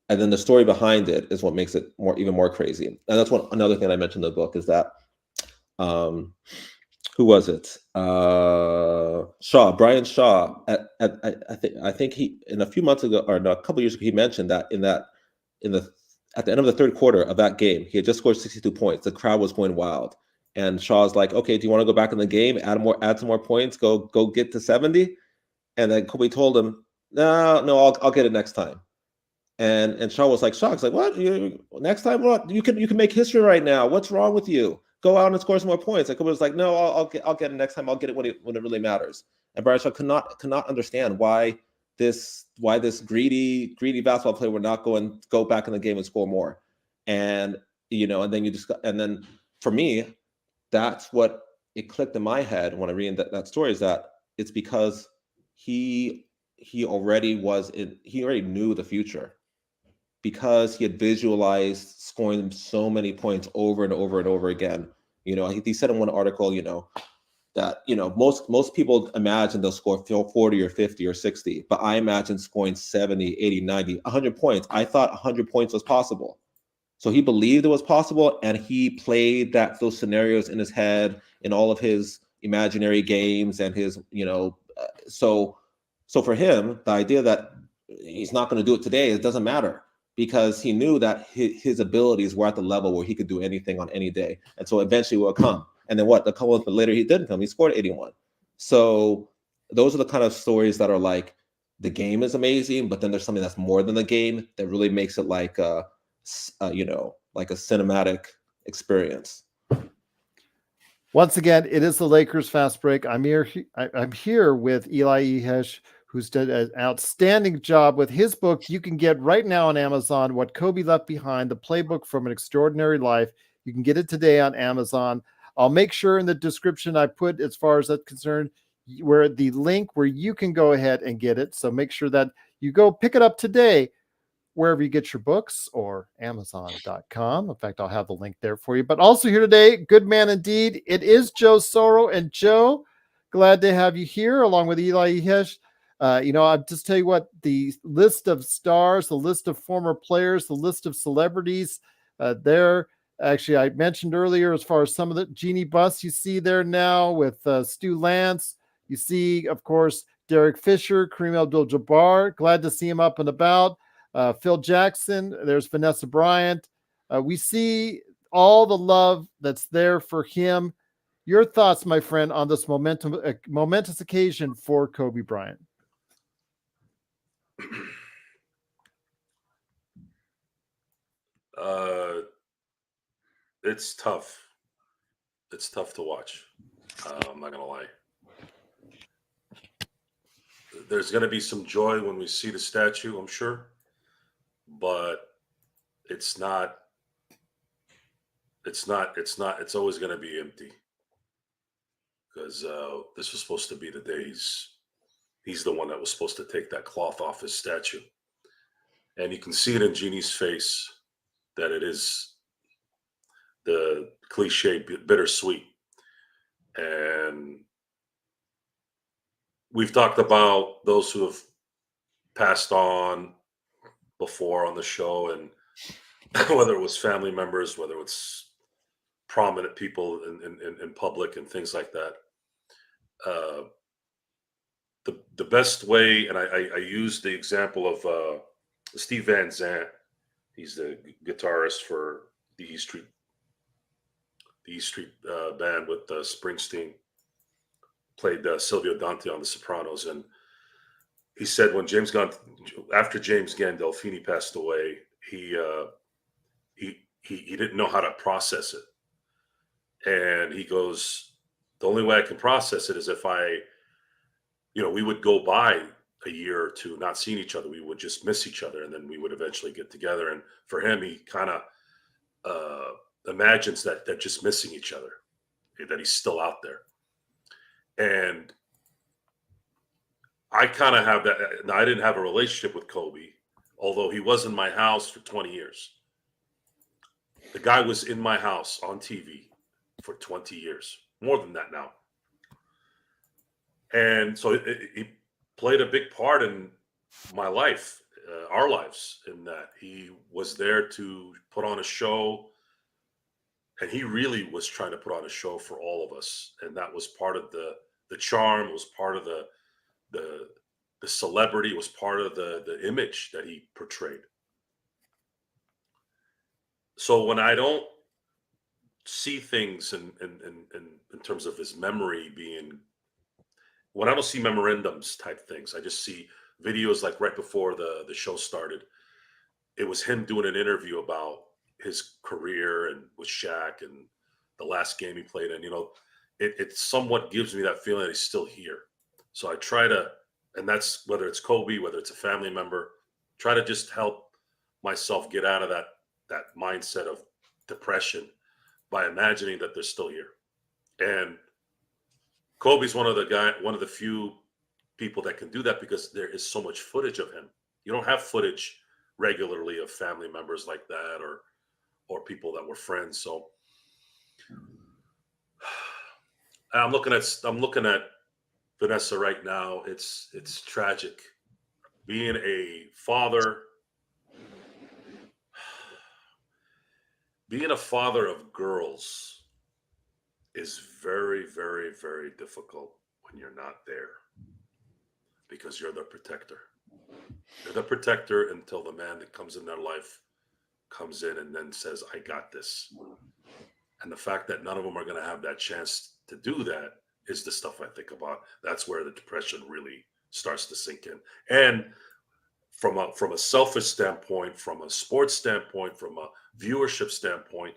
and then the story behind it is what makes it even more crazy. And that's another thing I mentioned in the book, is that who was it? Brian Shaw. I think he, in a few months ago, or no, a couple years ago, he mentioned that in the at the end of the third quarter of that game, he had just scored 62 points. The crowd was going wild, and Shaw's like, "Okay, do you want to go back in the game, add some more points, go get to 70?" And then Kobe told him, no, I'll get it next time. And Shaw was like shocked. It's like, what? Next time, what? You can make history right now. What's wrong with you? Go out and score some more points. Like Kobe was like, no, I'll get it next time. I'll get it when it really matters. And Brian Shaw could not understand why this greedy basketball player would not go back in the game and score more. And and then for me, that's what it clicked in my head when I read that story, is that it's because he already knew the future, because he had visualized scoring so many points over and over and over again. He said in one article, that most people imagine they'll score 40 or 50 or 60, but I imagine scoring 70, 80, 90, 100 points. I thought 100 points was possible. So he believed it was possible, and he played those scenarios in his head in all of his imaginary games and his, so for him, the idea that he's not going to do it today, it doesn't matter, because he knew that his abilities were at the level where he could do anything on any day. And so eventually it will come. And then a couple of months later, he didn't come. He scored 81. So those are the kind of stories that are like, the game is amazing, but then there's something that's more than the game that really makes it like like a cinematic experience. Once again, it is the Lakers Fast Break. I'm here with Eli Ihej, who's done an outstanding job with his book. You can get right now on Amazon, What Kobe Left Behind, the Playbook from an Extraordinary Life. You can get it today on Amazon. I'll make sure in the description I put, as far as that's concerned, where the link where you can go ahead and get it. So make sure that you go pick it up today, wherever you get your books, or Amazon.com. In fact, I'll have the link there for you. But also here today, good man indeed, it is Joe Soro. And Joe, glad to have you here along with Eli Ihej. I'll just tell you what, the list of stars, the list of former players, the list of celebrities there. Actually, I mentioned earlier, as far as some of the Jeannie Buss you see there now with Stu Lance. You see, of course, Derek Fisher, Kareem Abdul-Jabbar. Glad to see him up and about. Phil Jackson, there's Vanessa Bryant. We see all the love that's there for him. Your thoughts, my friend, on this momentous occasion for Kobe Bryant? It's tough. It's tough to watch. I'm not gonna lie. There's gonna be some joy when we see the statue, I'm sure, but it's not. It's not. It's not. It's always gonna be empty, because this was supposed to be the day he's the one that was supposed to take that cloth off his statue, and you can see it in Jeannie's face that it is the cliche bittersweet. And we've talked about those who have passed on before on the show, and whether it was family members, whether it's prominent people in public and things like that. Uh, the best way, and I use the example of Steve Van Zandt. He's the guitarist for the E Street band with Springsteen. Played Silvio Dante on The Sopranos, and he said after James Gandolfini passed away, he didn't know how to process it, and he goes, the only way I can process it is if we would go by a year or two not seeing each other, we would just miss each other, and then we would eventually get together. And for him, he kind of imagines that they're just missing each other, that he's still out there. And I kind of have that. Now, I didn't have a relationship with Kobe, although he was in my house for 20 years. The guy was in my house on TV for 20 years, more than that now. And so he played a big part in my life, our lives, in that he was there to put on a show. And he really was trying to put on a show for all of us. And that was part of the charm, was part of the celebrity, was part of the image that he portrayed. So when I don't see things in terms of his memory being when I don't see memorandums type things, I just see videos like right before the show started. It was him doing an interview about his career and with Shaq and the last game he played in. It somewhat gives me that feeling that he's still here. So I try to, and that's whether it's Kobe, whether it's a family member, try to just help myself get out of that mindset of depression by imagining that they're still here. And Kobe's one of the few people that can do that because there is so much footage of him. You don't have footage regularly of family members like that or people that were friends. So I'm looking at Vanessa right now. It's tragic. Being a father of girls is very, very, very difficult when you're not there because you're the protector. You're the protector until the man that comes in their life comes in and then says, I got this. And the fact that none of them are going to have that chance to do that is the stuff I think about. That's where the depression really starts to sink in. And from a selfish standpoint, from a sports standpoint, from a viewership standpoint,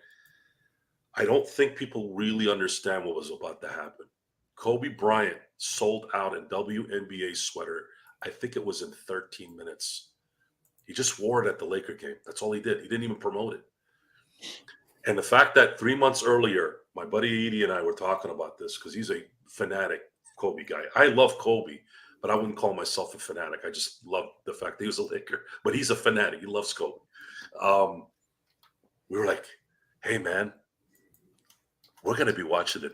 I don't think people really understand what was about to happen. Kobe Bryant sold out in WNBA sweater. I think it was in 13 minutes. He just wore it at the Laker game. That's all he did. He didn't even promote it. And the fact that 3 months earlier, my buddy Edie and I were talking about this because he's a fanatic Kobe guy. I love Kobe, but I wouldn't call myself a fanatic. I just love the fact that he was a Laker, but he's a fanatic. He loves Kobe. We were like, hey, man, we're going to be watching the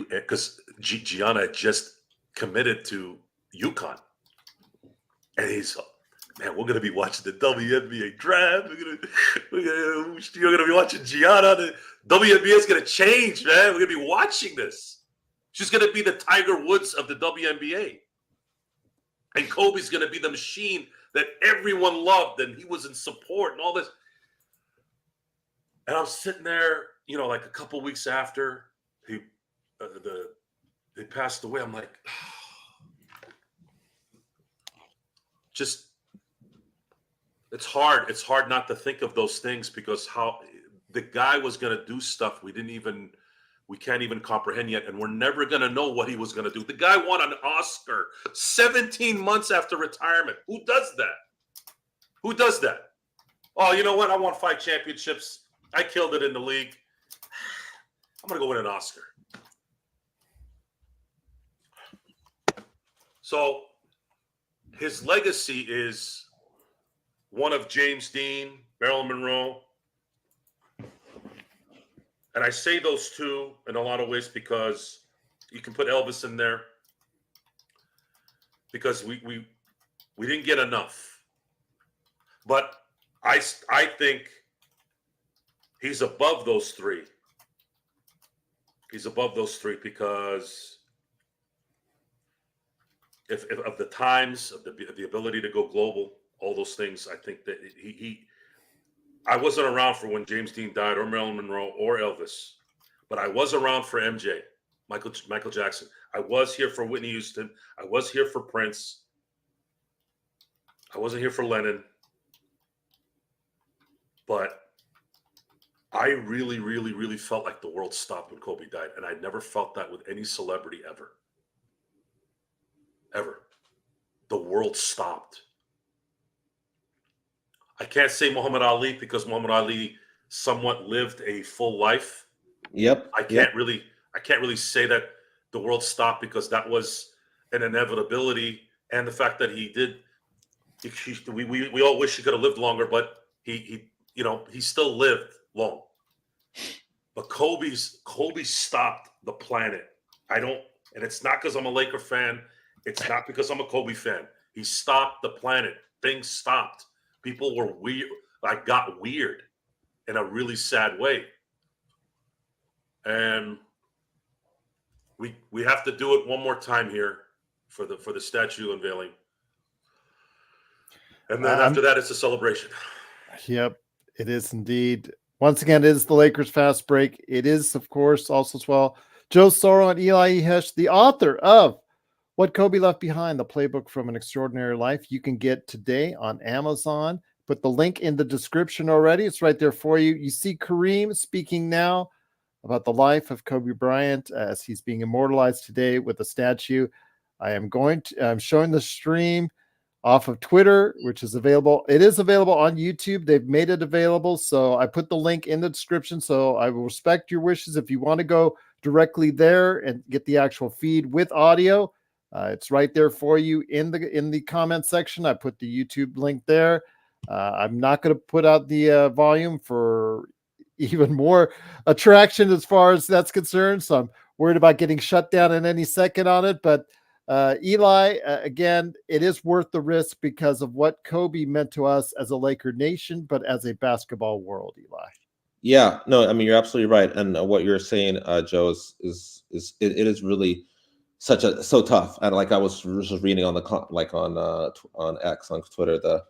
because Gianna just committed to UConn. And he's, man, we're going to be watching the WNBA draft. You're going to be watching Gianna. The WNBA is going to change, man. We're going to be watching this. She's going to be the Tiger Woods of the WNBA. And Kobe's going to be the machine that everyone loved, and he was in support and all this. And I'm sitting there, like a couple weeks after he passed away. I'm like, just it's hard. It's hard not to think of those things because how the guy was going to do stuff we can't even comprehend yet, and we're never going to know what he was going to do. The guy won an Oscar 17 months after retirement. Who does that? Oh, you know what? I won 5 championships. I killed it in the league. I'm going to go win an Oscar. So his legacy is one of James Dean, Marilyn Monroe. And I say those two in a lot of ways because you can put Elvis in there because we didn't get enough. But I think he's above those three. He's above those three because if of the times, of the ability to go global, all those things, I think that I wasn't around for when James Dean died or Marilyn Monroe or Elvis, but I was around for MJ, Michael Jackson. I was here for Whitney Houston. I was here for Prince. I wasn't here for Lennon. But I really, really, really felt like the world stopped when Kobe died. And I never felt that with any celebrity ever. Ever. The world stopped. I can't say Muhammad Ali because Muhammad Ali somewhat lived a full life. Yep. I can't really say that the world stopped because that was an inevitability, and the fact that we all wish he could have lived longer, but he still lived long. But Kobe stopped the planet. And it's not because I'm a Laker fan. It's not because I'm a Kobe fan. He stopped the planet. Things stopped. People were weird. I got weird in a really sad way. And we have to do it one more time here for the statue unveiling. And then after that, it's a celebration. Yep, it is indeed. Once again, it is the Lakers Fast Break. It is, of course, also as well, Joe Sorrell and Eli Ihej, the author of What Kobe Left Behind, the Playbook from an Extraordinary Life, you can get today on Amazon. Put the link in the description already. It's right there for you. You see Kareem speaking now about the life of Kobe Bryant as he's being immortalized today with a statue. I'm showing the stream off of Twitter, which is available. It is available on YouTube. They've made it available. So I put the link in the description. So I will respect your wishes. If you want to go directly there and get the actual feed with audio, it's right there for you in the comment section. I put the YouTube link there. I'm not going to put out the volume for even more attraction as far as that's concerned. So I'm worried about getting shut down in any second on it. But Eli, again, it is worth the risk because of what Kobe meant to us as a Laker nation, but as a basketball world, Eli. Yeah, no, I mean, you're absolutely right. And what you're saying, Joe, it is really so tough. And like I was just reading on on X, on Twitter, the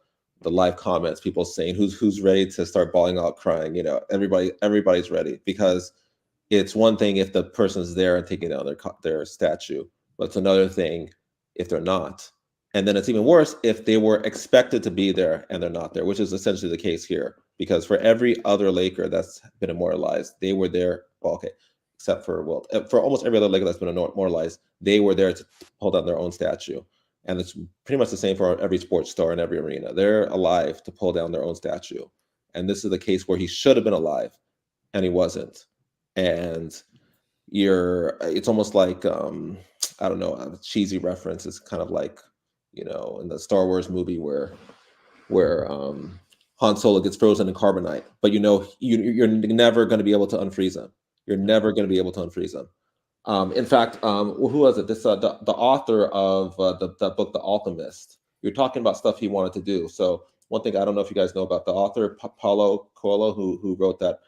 live comments, people saying who's ready to start bawling out crying. Everybody's ready, because it's one thing if the person's there and taking down their statue, but it's another thing if they're not. And then it's even worse if they were expected to be there and they're not there, which is essentially the case here. Because for every other Laker that's been immortalized, they were there. Well, okay, except for almost every other Laker that's been immortalized, they were there to hold down their own statue. And it's pretty much the same for every sports star in every arena. They're alive to pull down their own statue. And this is the case where he should have been alive and he wasn't. And it's almost like, I don't know, a cheesy reference. It's kind of like, in the Star Wars movie where Han Solo gets frozen in carbonite, but you're never going to be able to unfreeze him. You're never going to be able to unfreeze him. In fact, who was it? This the author of the book, The Alchemist. You're talking about stuff he wanted to do. So one thing, I don't know if you guys know about the author, Paulo Coelho, who wrote that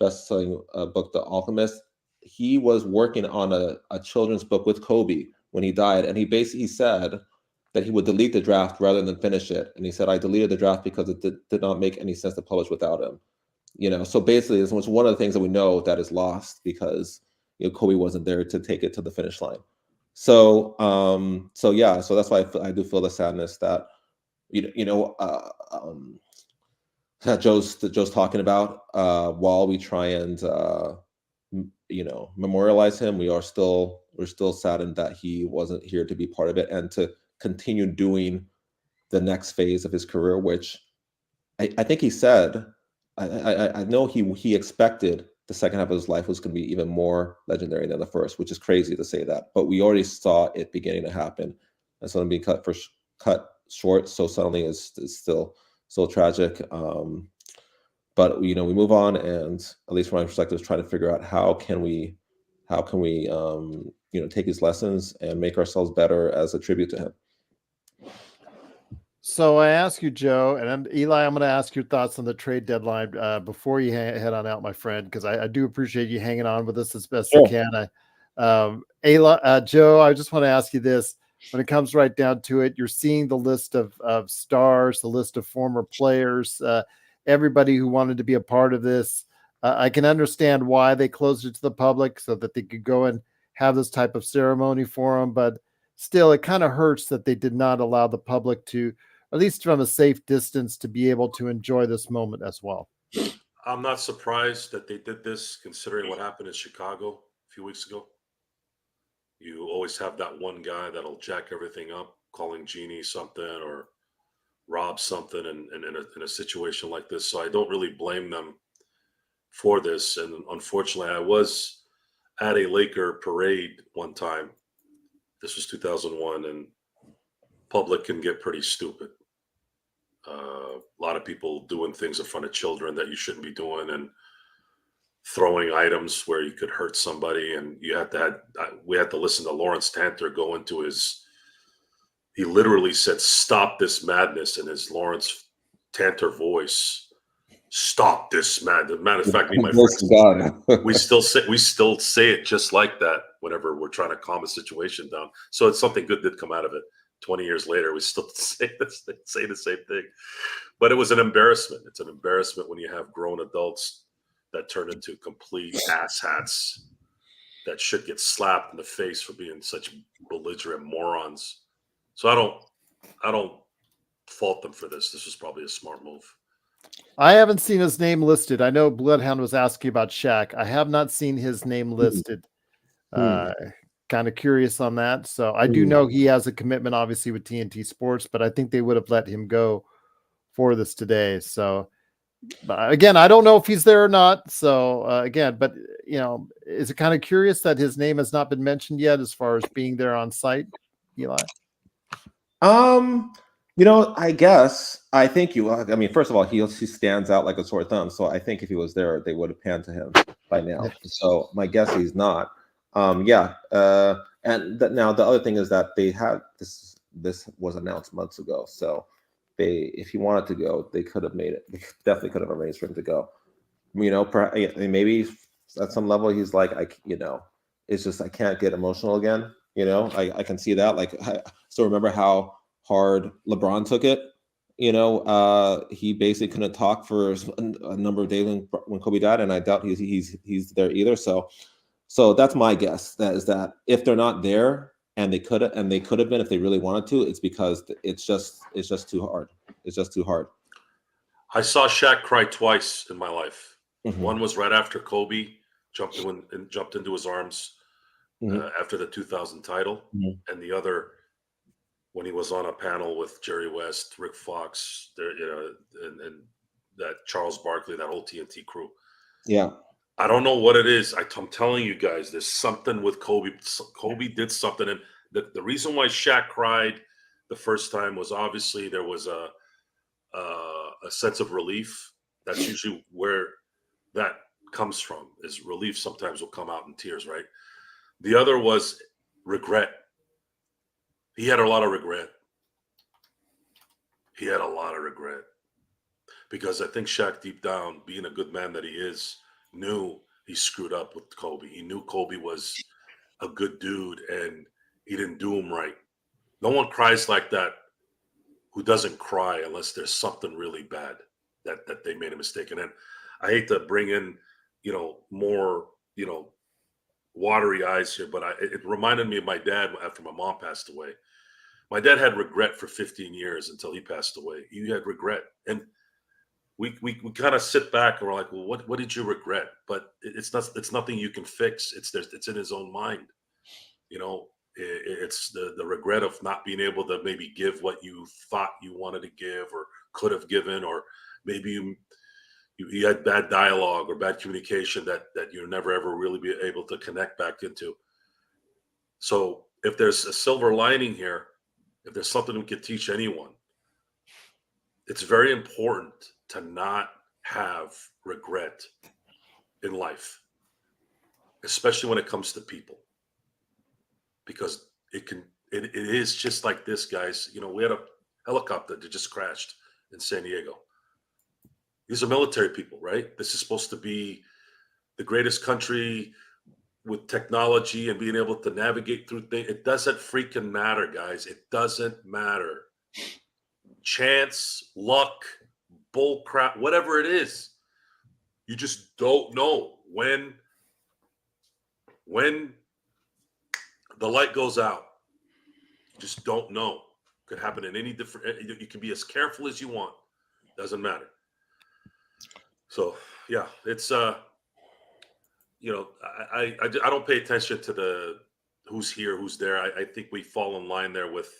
best-selling book, The Alchemist. He was working on a children's book with Kobe when he died, and he basically said that he would delete the draft rather than finish it. And he said, I deleted the draft because it did not make any sense to publish without him. So basically, it's one of the things that we know that is lost because Kobe wasn't there to take it to the finish line. So yeah, so that's why I do feel the sadness that that Joe's talking about. While we try and memorialize him, we're still saddened that he wasn't here to be part of it and to continue doing the next phase of his career, which I think he said, I know he expected the second half of his life was going to be even more legendary than the first, which is crazy to say that, but we already saw it beginning to happen. And so being cut short so suddenly is still tragic. But we move on, and at least from my perspective, is trying to figure out how can we take these lessons and make ourselves better as a tribute to him. So I ask you, Joe, and Eli, I'm going to ask your thoughts on the trade deadline before you head on out, my friend, because I do appreciate you hanging on with us as best you can. Joe, I just want to ask you this. When it comes right down to it, you're seeing the list of stars, the list of former players, everybody who wanted to be a part of this. I can understand why they closed it to the public so that they could go and have this type of ceremony for them. But still, it kind of hurts that they did not allow the public to, at least from a safe distance, to be able to enjoy this moment as well. I'm not surprised that they did this, considering what happened in Chicago a few weeks ago. You always have that one guy that'll jack everything up, calling Genie something or rob something in a situation like this. So I don't really blame them for this. And unfortunately, I was at a Laker parade one time. This was 2001, and public can get pretty stupid. A lot of people doing things in front of children that you shouldn't be doing, and throwing items where you could hurt somebody. And we had to listen to Lawrence Tanter go into he literally said, "Stop this madness," in his Lawrence Tanter voice. Stop this madness. Matter of fact, me and my friends, we still say it just like that whenever we're trying to calm a situation down. So it's something good did come out of it. 20 years later, we still say the same thing. But it was an embarrassment. It's an embarrassment when you have grown adults that turn into complete asshats that should get slapped in the face for being such belligerent morons. So I don't fault them for this. This was probably a smart move. I haven't seen his name listed. I know Bloodhound was asking about Shaq. I have not seen his name listed. Kind of curious on that. So I do know he has a commitment, obviously, with TNT Sports, but I think they would have let him go for this today. So again, I don't know if he's there or not. So again, but is it kind of curious that his name has not been mentioned yet as far as being there on site, Eli? I guess I think I mean, first of all, he stands out like a sore thumb. So I think if he was there, they would have panned to him by now. So my guess he's not. And now the other thing is that they had this was announced months ago. So if he wanted to go, they could have made it. They definitely could have arranged for him to go. Maybe at some level he's like, it's just I can't get emotional again. I can see that. Like, I still remember how hard LeBron took it. He basically couldn't talk for a number of days when Kobe died, and I doubt he's there either. So that's my guess. That if they're not there, and they could have been if they really wanted to, it's because it's just too hard. It's just too hard. I saw Shaq cry twice in my life. Mm-hmm. One was right after Kobe jumped into his arms after the 2000 title, and the other when he was on a panel with Jerry West, Rick Fox, and that Charles Barkley, that whole TNT crew. Yeah. I don't know what it is. I'm telling you guys, there's something with Kobe. Kobe did something, and the reason why Shaq cried the first time was obviously there was a sense of relief. That's usually where that comes from. Is relief sometimes will come out in tears, right? The other was regret. He had a lot of regret. Because I think Shaq, deep down, being a good man that he is, knew he screwed up with Kobe. He knew Kobe was a good dude and he didn't do him right. No one cries like that who doesn't cry unless there's something really bad that they made a mistake. And then I hate to bring in, more, watery eyes here, but it reminded me of my dad after my mom passed away. My dad had regret for 15 years until he passed away. He had regret. And we kind of sit back and we're like, well, what did you regret? But it's nothing you can fix. It's in his own mind. It's the regret of not being able to maybe give what you thought you wanted to give or could have given, or maybe you had bad dialogue or bad communication that you'll never ever really be able to connect back into. So if there's a silver lining here, if there's something we could teach anyone, it's very important to not have regret in life, especially when it comes to people, because it is just like this, guys. We had a helicopter that just crashed in San Diego. These are military people, right? This is supposed to be the greatest country with technology and being able to navigate through things. It doesn't freaking matter, guys. It doesn't matter. Chance, luck, bull crap, whatever it is. You just don't know when the light goes out. You just don't know. Could happen in any different. You can be as careful as you want. Doesn't matter. So yeah, it's I don't pay attention to the who's here, who's there. I think we fall in line there with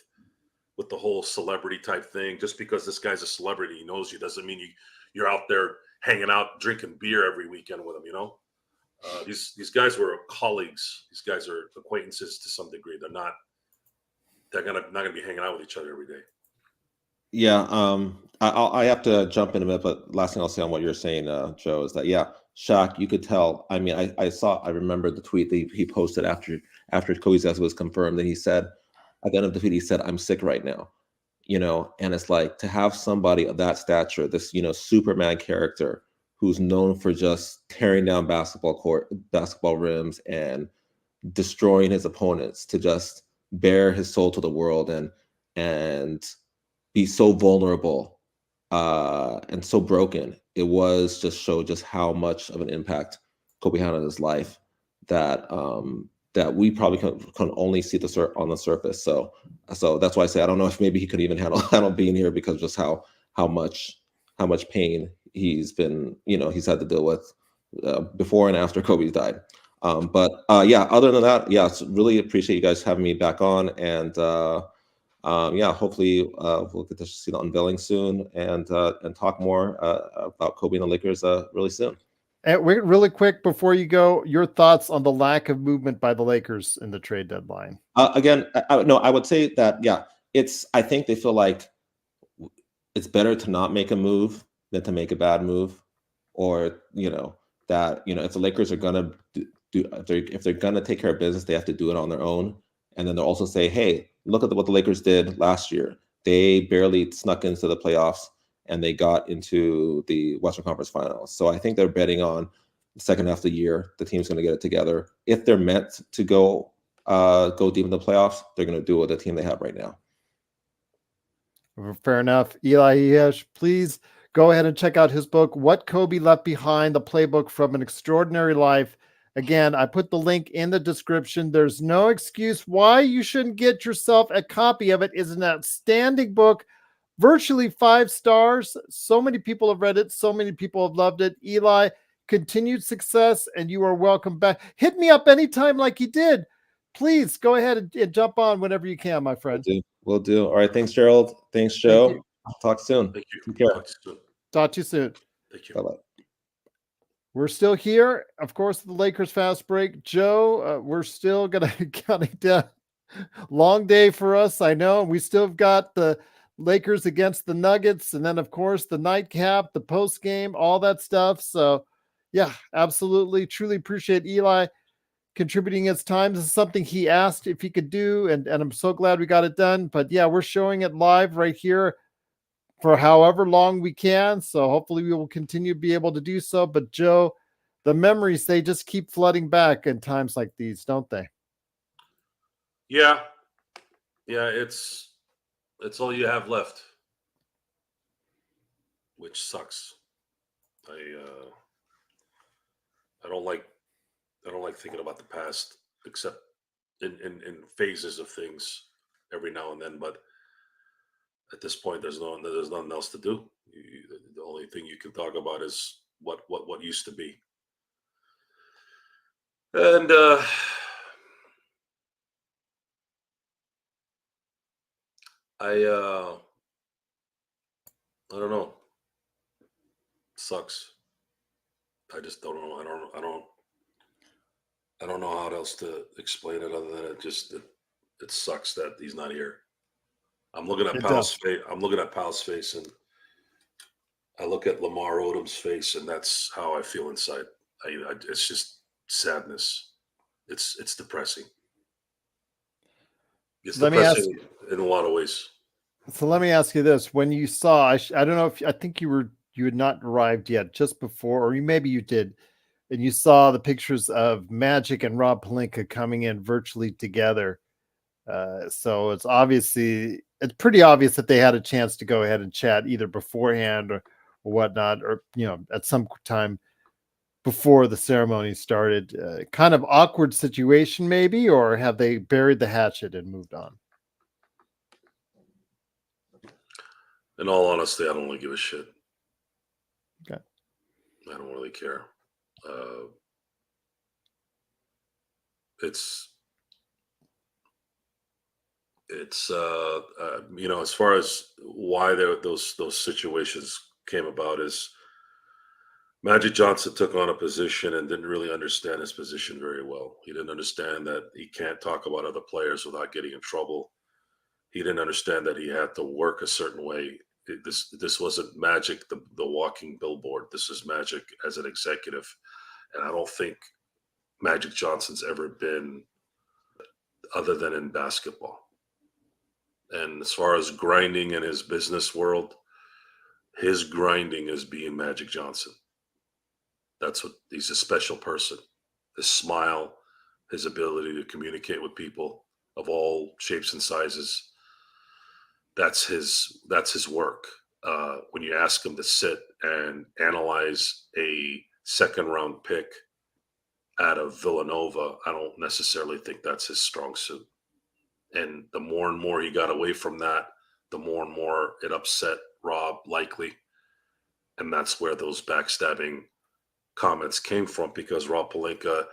the whole celebrity type thing. Just because this guy's a celebrity, he knows you, doesn't mean you're out there hanging out, drinking beer every weekend with him. These guys were colleagues. These guys are acquaintances to some degree. They're not gonna be hanging out with each other every day. Yeah, I have to jump in a minute, but last thing I'll say on what you're saying, Joe, is that Shaq, you could tell. I mean, I remember the tweet that he posted after Kobe's death was confirmed, and he said at the end of the tweet, he said, "I'm sick right now," and it's like to have somebody of that stature, this Superman character who's known for just tearing down basketball rims and destroying his opponents, to just bare his soul to the world and be so vulnerable and so broken. It showed just how much of an impact Kobe had on his life, that that we probably can only see on the surface. So that's why I say I don't know if maybe he could even handle being here, because just how much pain he's been, he's had to deal with before and after Kobe's died. Yeah, other than that, yeah, really appreciate you guys having me back on, and yeah, hopefully we'll get to see the unveiling soon, and talk more about Kobe and the Lakers really soon. And really quick before you go, your thoughts on the lack of movement by the Lakers in the trade deadline? Again, I would say that, yeah, I think they feel like it's better to not make a move than to make a bad move, or that if the Lakers are gonna if they're gonna take care of business, they have to do it on their own. And then they'll also say, hey, look at what the Lakers did last year. They barely snuck into the playoffs, and they got into the Western Conference Finals. So I think they're betting on the second half of the year, the team's going to get it together. If they're meant to go deep in the playoffs, they're going to do it with the team they have right now. Fair enough. Eli Ihej, please go ahead and check out his book, What Kobe Left Behind, the Playbook from an Extraordinary Life. Again, I put the link in the description. There's no excuse why you shouldn't get yourself a copy of it. It's an outstanding book, virtually 5 stars. So many people have read it. So many people have loved it. Eli, continued success, and you are welcome back. Hit me up anytime like you did. Please go ahead and jump on whenever you can, my friend. Will do. All right. Thanks, Gerald. Thanks, Joe. Thank you. Talk soon. Thank you. Take care. Talk to you soon. Thank you. Bye-bye. We're still here. Of course, the Lakers fast break. Joe, we're still going to counting down. Long day for us, I know. We still have got the Lakers against the Nuggets, and then, of course, the nightcap, the post game, all that stuff. So, yeah, absolutely. Truly appreciate Eli contributing his time. This is something he asked if he could do, and I'm so glad we got it done. But, yeah, we're showing it live right here for however long we can. So hopefully we will continue to be able to do so. But Joe, the memories, they just keep flooding back in times like these, don't they? Yeah. It's all you have left, which sucks. I don't like thinking about the past, except in phases of things every now and then. But at this point, there's nothing else to do. The only thing you can talk about is what used to be. And I don't know. Sucks. I just don't know. I don't know how else to explain it other than it sucks that he's not here. I'm looking at Pal's face. I'm looking at Pal's face, and I look at Lamar Odom's face, and that's how I feel inside. It's just sadness. It's depressing. It's depressing in a lot of ways. So let me ask you this: when you saw, I don't know if I think you had not arrived yet, just before, or maybe you did, and you saw the pictures of Magic and Rob Pelinka coming in virtually together. So it's pretty obvious that they had a chance to go ahead and chat either beforehand or whatnot, or at some time before the ceremony started. Kind of awkward situation, maybe, or have they buried the hatchet and moved on? In all honesty, I don't really give a shit. Okay. I don't really care. It's as far as why those situations came about, is Magic Johnson took on a position and didn't really understand his position very well. He didn't understand that he can't talk about other players without getting in trouble. He didn't understand that he had to work a certain way. This wasn't Magic, the walking billboard. This is Magic as an executive. And I don't think Magic Johnson's ever been other than in basketball. And as far as grinding in his business world, his grinding is being Magic Johnson. He's a special person. His smile, his ability to communicate with people of all shapes and sizes. That's his work. When you ask him to sit and analyze a second round pick out of Villanova, I don't necessarily think that's his strong suit. And the more and more he got away from that, the more and more it upset Rob likely. And that's where those backstabbing comments came from, because Rob Pelinka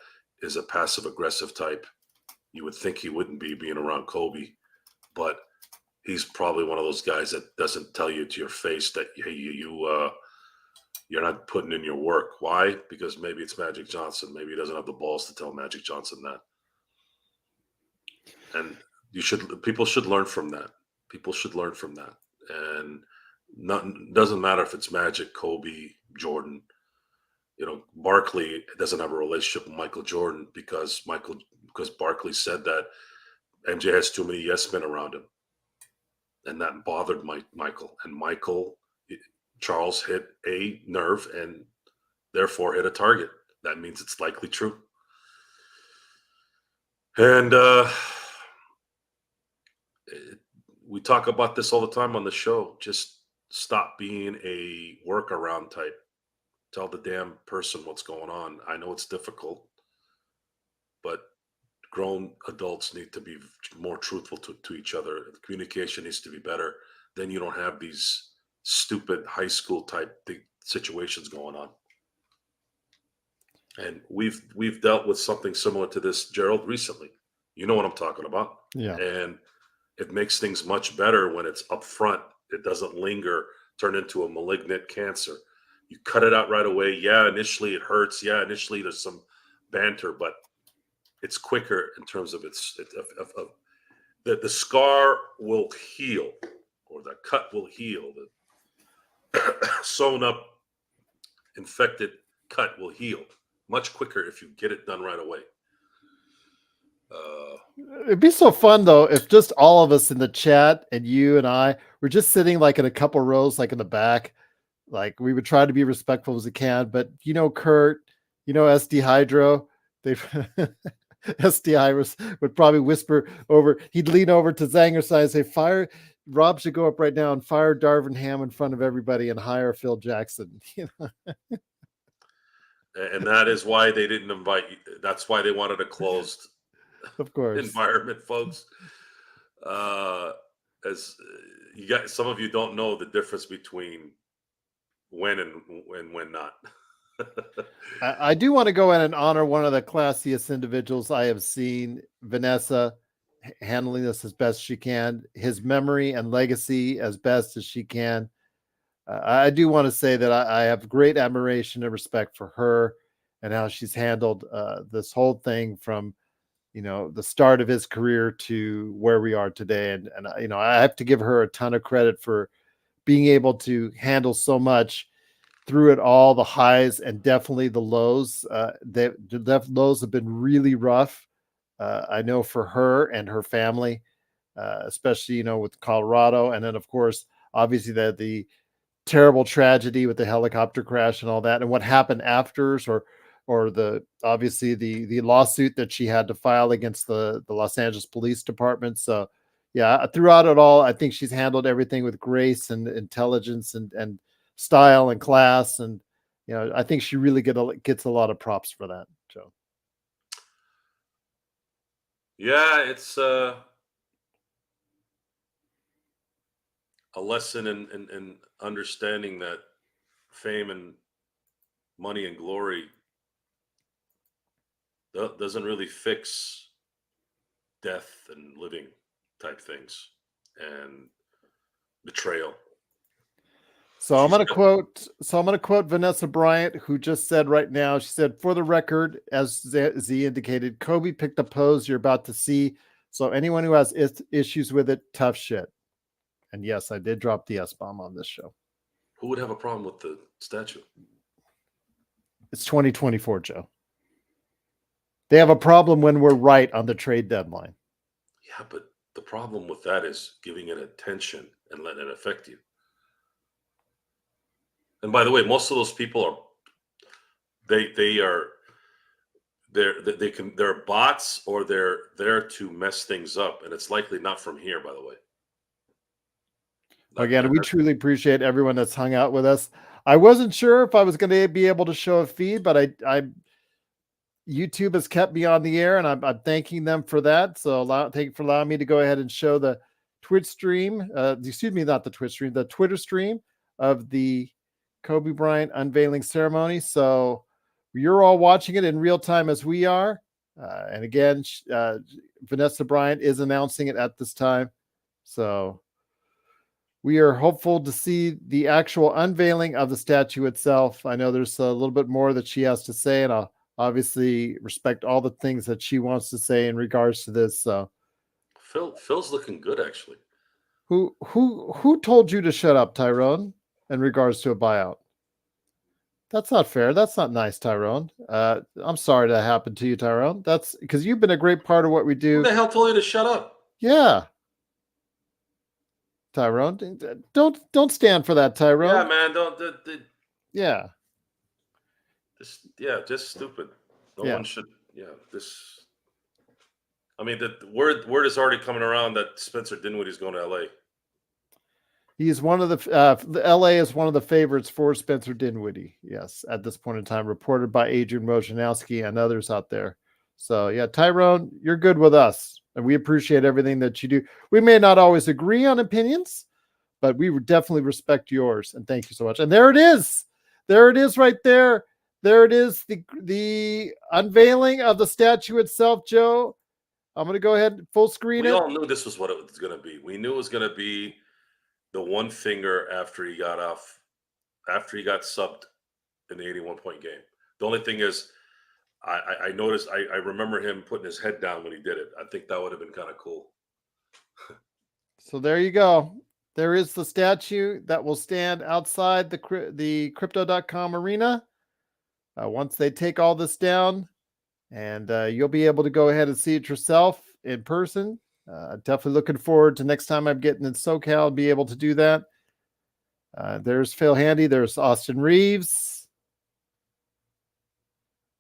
is a passive aggressive type. You would think he wouldn't be being around Kobe, but he's probably one of those guys that doesn't tell you to your face that, hey, you're not putting in your work. Why? Because maybe it's Magic Johnson. Maybe he doesn't have the balls to tell Magic Johnson that. And people should learn from that. People should learn from that. And doesn't matter if it's Magic, Kobe, Jordan. Barkley doesn't have a relationship with Michael Jordan because Barkley said that MJ has too many yes men around him. And that bothered Michael. And Charles hit a nerve and therefore hit a target. That means it's likely true. And we talk about this all the time on the show. Just stop being a workaround type. Tell the damn person what's going on. I know it's difficult, but grown adults need to be more truthful to each other. The communication needs to be better. Then you don't have these stupid high school type situations going on. And we've dealt with something similar to this, Gerald, recently. You know what I'm talking about. Yeah. And it makes things much better when it's up front. It doesn't linger, turn into a malignant cancer. You cut it out right away. Yeah, initially it hurts. Yeah, initially there's some banter, but it's quicker in terms of the scar will heal, or the cut will heal. The sewn up, infected cut will heal much quicker if you get it done right away. It'd be so fun though if just all of us in the chat and you and I were just sitting like in a couple rows, like in the back. Like we would try to be respectful as we can, but Kurt, SD Hydro, they SD would probably whisper over. He'd lean over to Zangerside and say, "Fire Rob should go up right now and fire Darvin Ham in front of everybody and hire Phil Jackson." And that is why they didn't invite you. That's why they wanted a closed, of course, environment, folks. As some of you don't know the difference between when and when not. I do want to go in and honor one of the classiest individuals I have seen, Vanessa, handling this as best she can, his memory and legacy as best as she can. I do want to say that I have great admiration and respect for her and how she's handled this whole thing from, the start of his career to where we are today. And I have to give her a ton of credit for being able to handle so much through it all, the highs and definitely the lows. The lows have been really rough. I know for her and her family, especially, with Colorado. And then, of course, obviously the terrible tragedy with the helicopter crash and all that, and what happened after, or the lawsuit that she had to file against the Los Angeles Police Department. So yeah, throughout it all, I think she's handled everything with grace and intelligence and style and class. And, I think she really gets a lot of props for that, Joe. Yeah, it's a lesson in understanding that fame and money and glory doesn't really fix death and living type things and betrayal. So I'm going to quote Vanessa Bryant, who just said right now, she said, "For the record, as Z indicated, Kobe picked the pose you're about to see. So anyone who has issues with it, tough shit." And yes, I did drop the S-bomb on this show. Who would have a problem with the statue? It's 2024, Joe. They have a problem when we're right on the trade deadline. Yeah, but the problem with that is giving it attention and letting it affect you. And by the way, most of those people they're bots, or they're there to mess things up, and it's likely not from here, by the way. Again, we truly appreciate everyone that's hung out with us. I wasn't sure if I was going to be able to show a feed, but YouTube has kept me on the air, and I'm thanking them for that. So thank you for allowing me to go ahead and show the Twitch stream. Excuse me, not the Twitch stream, the Twitter stream of the Kobe Bryant unveiling ceremony. So you're all watching it in real time as we are. And again, Vanessa Bryant is announcing it at this time. So we are hopeful to see the actual unveiling of the statue itself. I know there's a little bit more that she has to say, and I'll obviously respect all the things that she wants to say in regards to this. So Phil's looking good, actually. Who told you to shut up, Tyrone, in regards to a buyout? That's not fair. That's not nice, Tyrone. I'm sorry that happened to you, Tyrone. That's because you've been a great part of what we do. Who the hell told you to shut up? Yeah. Tyrone, don't stand for that, Tyrone. Yeah, man. Don't. Yeah. Just stupid. No Yeah. one should. Yeah, this. I mean, the word is already coming around that Spencer Dinwiddie's going to LA. He's one of the LA is one of the favorites for Spencer Dinwiddie. Yes, at this point in time, reported by Adrian Wojnarowski and others out there. So yeah, Tyrone, you're good with us, and we appreciate everything that you do. We may not always agree on opinions, but we would definitely respect yours. And thank you so much. And there it is. There it is right there. There it is. The unveiling of the statue itself, Joe. I'm going to go ahead and full screen it. We all knew this was what it was going to be. We knew it was going to be the one finger after he got subbed in the 81-point game. The only thing is, I noticed, I remember him putting his head down when he did it. I think that would have been kind of cool. So there you go. There is the statue that will stand outside the crypto.com arena. Once they take all this down, and you'll be able to go ahead and see it yourself in person. Definitely looking forward to next time I'm getting in SoCal, be able to do that. There's Phil Handy. There's Austin Reeves.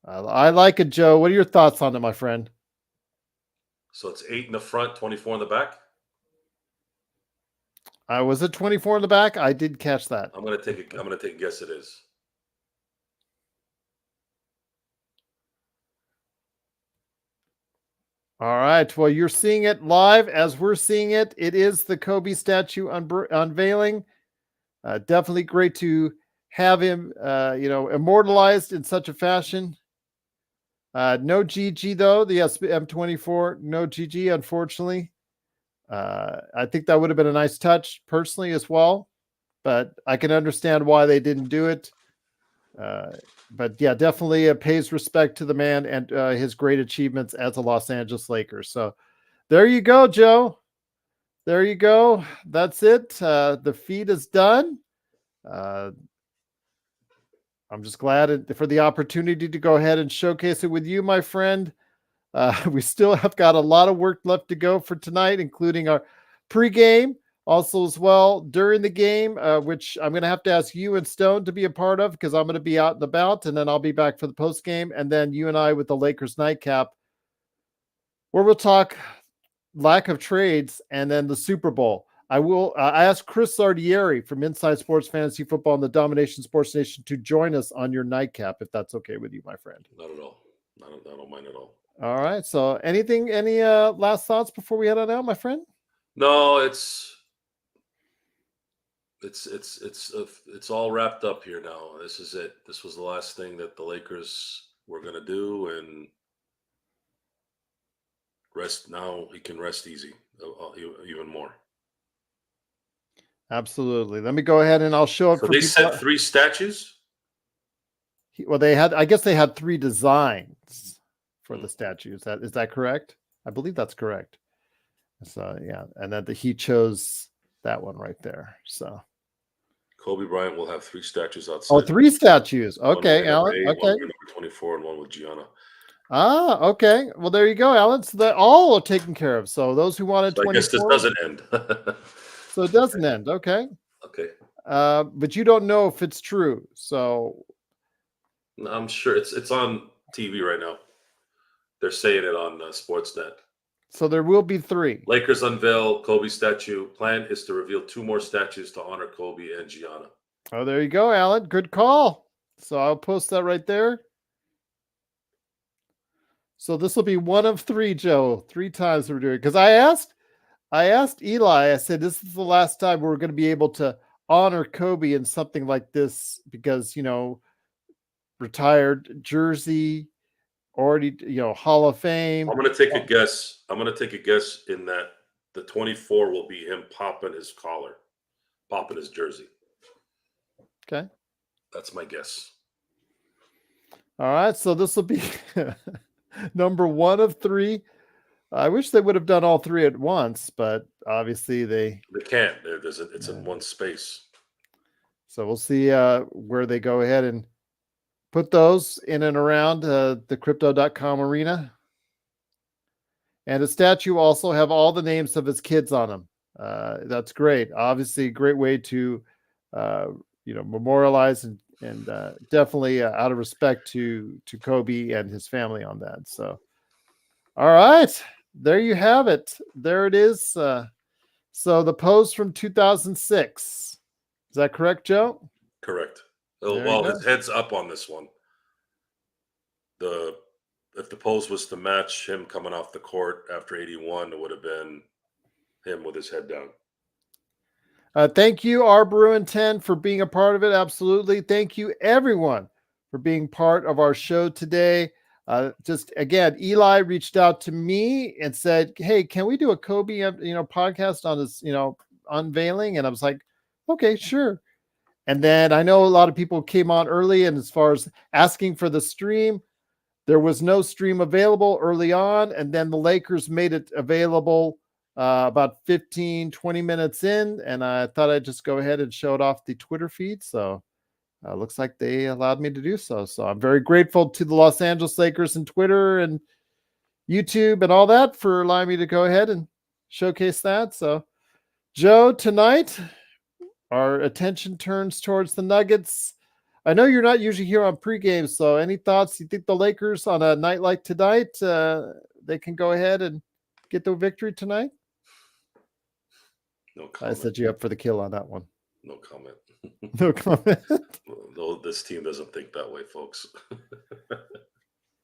I like it, Joe. What are your thoughts on it, my friend? So it's 8 in the front, 24 in the back. Was it 24 in the back? I did catch that. I'm gonna take a guess. It is. All right. Well, you're seeing it live as we're seeing it. It is the Kobe statue unveiling. Definitely great to have him, immortalized in such a fashion. No GG though. The M24, no GG, unfortunately. I think that would have been a nice touch personally as well, but I can understand why they didn't do it. But yeah, definitely pays respect to the man and his great achievements as a Los Angeles Lakers. So there you go, Joe. There you go. That's it. The feed is done. I'm just glad for the opportunity to go ahead and showcase it with you, my friend. We still have got a lot of work left to go for tonight, including our pregame. Also, as well, during the game, which I'm going to have to ask you and Stone to be a part of because I'm going to be out and about, and then I'll be back for the post game, and then you and I with the Lakers nightcap, where we'll talk lack of trades and then the Super Bowl. I ask Chris Sardieri from Inside Sports Fantasy Football and the Domination Sports Nation to join us on your nightcap, if that's okay with you, my friend. Not at all. I don't mind at all. All right. So, any last thoughts before we head on out, my friend? No, it's all wrapped up here now. This is it. This was the last thing that the Lakers were going to do, and rest. Now he can rest easy, even more. Absolutely. Let me go ahead and I'll show it. So they set 3 statues. Well, I guess they had 3 designs for the statues. Is that correct? I believe that's correct. So yeah, and then he chose that one right there. So Kobe Bryant will have 3 statues outside. Oh, 3 statues. Okay, Alan. Okay. One number 24 and one with Gianna. Ah, okay. Well, there you go, Alan. So that all are taken care of. So those who wanted 24. I guess this doesn't end. So it doesn't end. Okay. Okay. But you don't know if it's true. So I'm sure it's on TV right now. They're saying it on Sportsnet. So there will be 3. Lakers unveil Kobe statue. Plan is to reveal 2 more statues to honor Kobe and Gianna. Oh, there you go, Alan. Good call. So I'll post that right there. So this will be one of three, Joe. 3 times we're doing, because I asked Eli, I said, this is the last time we're going to be able to honor Kobe in something like this, because, retired jersey, already, Hall of Fame. I'm going to take a guess. I'm going to take a guess in that the 24 will be him popping his collar, popping his jersey. Okay. That's my guess. All right. So this will be number 1 of 3. I wish they would have done all 3 at once, but obviously they can't. It's in one space. So we'll see where they go ahead and put those in and around the crypto.com arena. And the statue also have all the names of his kids on them. That's great. Obviously, a great way to, memorialize and definitely out of respect to Kobe and his family on that. So, all right, there you have it. There it is. So the pose from 2006. Is that correct, Joe? Correct. There Well, his head's up on this one. If the pose was to match him coming off the court after 81, it would have been him with his head down. Thank you, R. Bruin 10, for being a part of it. Absolutely. Thank you, everyone, for being part of our show today. Just again, Eli reached out to me and said, "Hey, can we do a Kobe, podcast on this, unveiling?" And I was like, "Okay, sure." And then I know a lot of people came on early, and as far as asking for the stream, there was no stream available early on, and then the Lakers made it available about 15, 20 minutes in, and I thought I'd just go ahead and show it off the Twitter feed. So looks like they allowed me to do so. So I'm very grateful to the Los Angeles Lakers and Twitter and YouTube and all that for allowing me to go ahead and showcase that. So, Joe, tonight our attention turns towards the Nuggets. I know you're not usually here on pregame, so any thoughts? You think the Lakers on a night like tonight, they can go ahead and get the victory tonight? No comment. I set you up for the kill on that one. No comment. No comment. No, this team doesn't think that way, folks.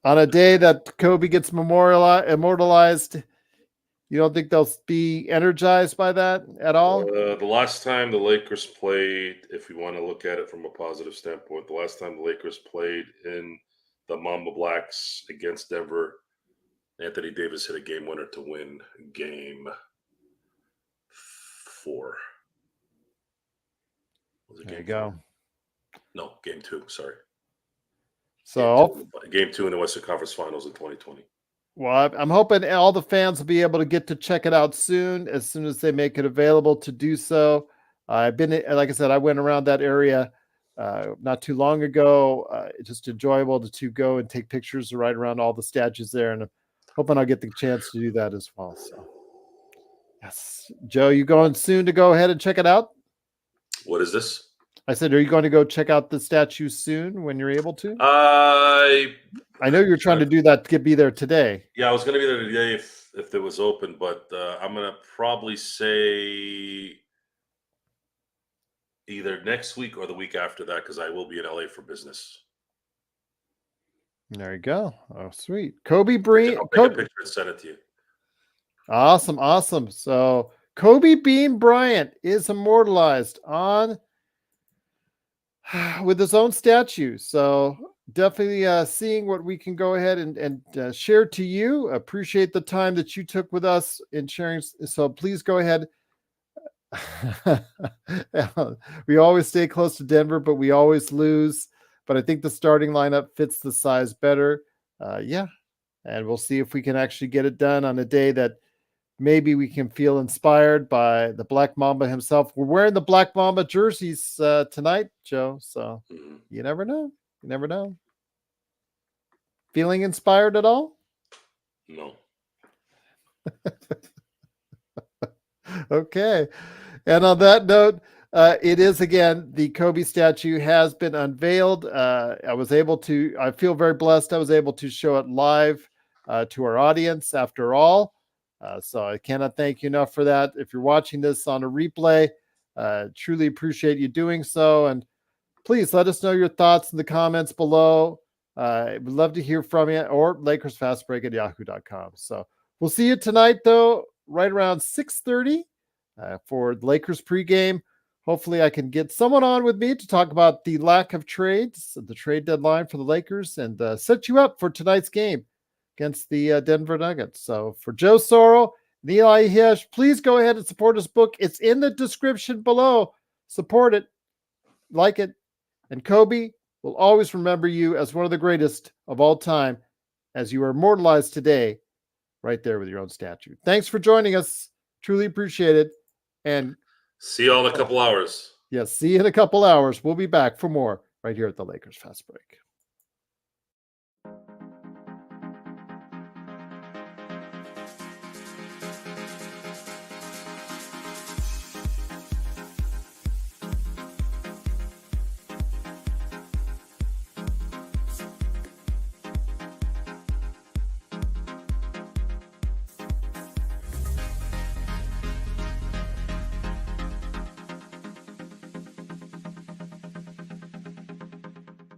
On a day that Kobe gets immortalized, you don't think they'll be energized by that at all? The last time the Lakers played, if we want to look at it from a positive standpoint, the last time the Lakers played in the Mamba Blacks against Denver, Anthony Davis hit a game winner to win game 4. Was it There you game 4? go. No, game 2. Sorry. So game 2 in the Western Conference Finals in 2020. Well, I'm hoping all the fans will be able to get to check it out soon as they make it available to do so. I've been, like I said, I went around that area not too long ago. Just enjoyable to go and take pictures right around all the statues there, and I'm hoping I'll get the chance to do that as well. So, yes, Joe, you going soon to go ahead and check it out? What is this? I said, are you going to go check out the statue soon when you're able to? I know you're trying to do that to be there today. Yeah, I was going to be there today if it was open, but I'm going to probably say either next week or the week after that, because I will be in LA for business. There you go. Oh, sweet. Kobe Bryant. I'll take a picture and send it to you. Awesome. So Kobe Bryant is immortalized with his own statue. So definitely seeing what we can go ahead and share to you. Appreciate the time that you took with us in sharing. So please go ahead. We always stay close to Denver, but we always lose. But I think the starting lineup fits the size better. Yeah. And we'll see if we can actually get it done on a day that maybe we can feel inspired by the Black Mamba himself. We're wearing the Black Mamba jerseys tonight, Joe. So you never know. You never know. Feeling inspired at all? No. Okay. And on that note, it is again, the Kobe statue has been unveiled. I feel very blessed. I was able to show it live to our audience after all. So I cannot thank you enough for that. If you're watching this on a replay, truly appreciate you doing so. And please let us know your thoughts in the comments below. Would love to hear from you, or LakersFastBreak@yahoo.com. So we'll see you tonight, though, right around 6:30 for the Lakers pregame. Hopefully I can get someone on with me to talk about the lack of trades, the trade deadline for the Lakers, and set you up for tonight's game against the Denver Nuggets. So for Joe Sorrell and Eli Ihej, please go ahead and support his book. It's in the description below. Support it, like it. And Kobe will always remember you as one of the greatest of all time, as you are immortalized today right there with your own statue. Thanks for joining us. Truly appreciate it. And see you all in a couple hours. yes, see you in a couple hours. We'll be back for more right here at the Lakers Fast Break.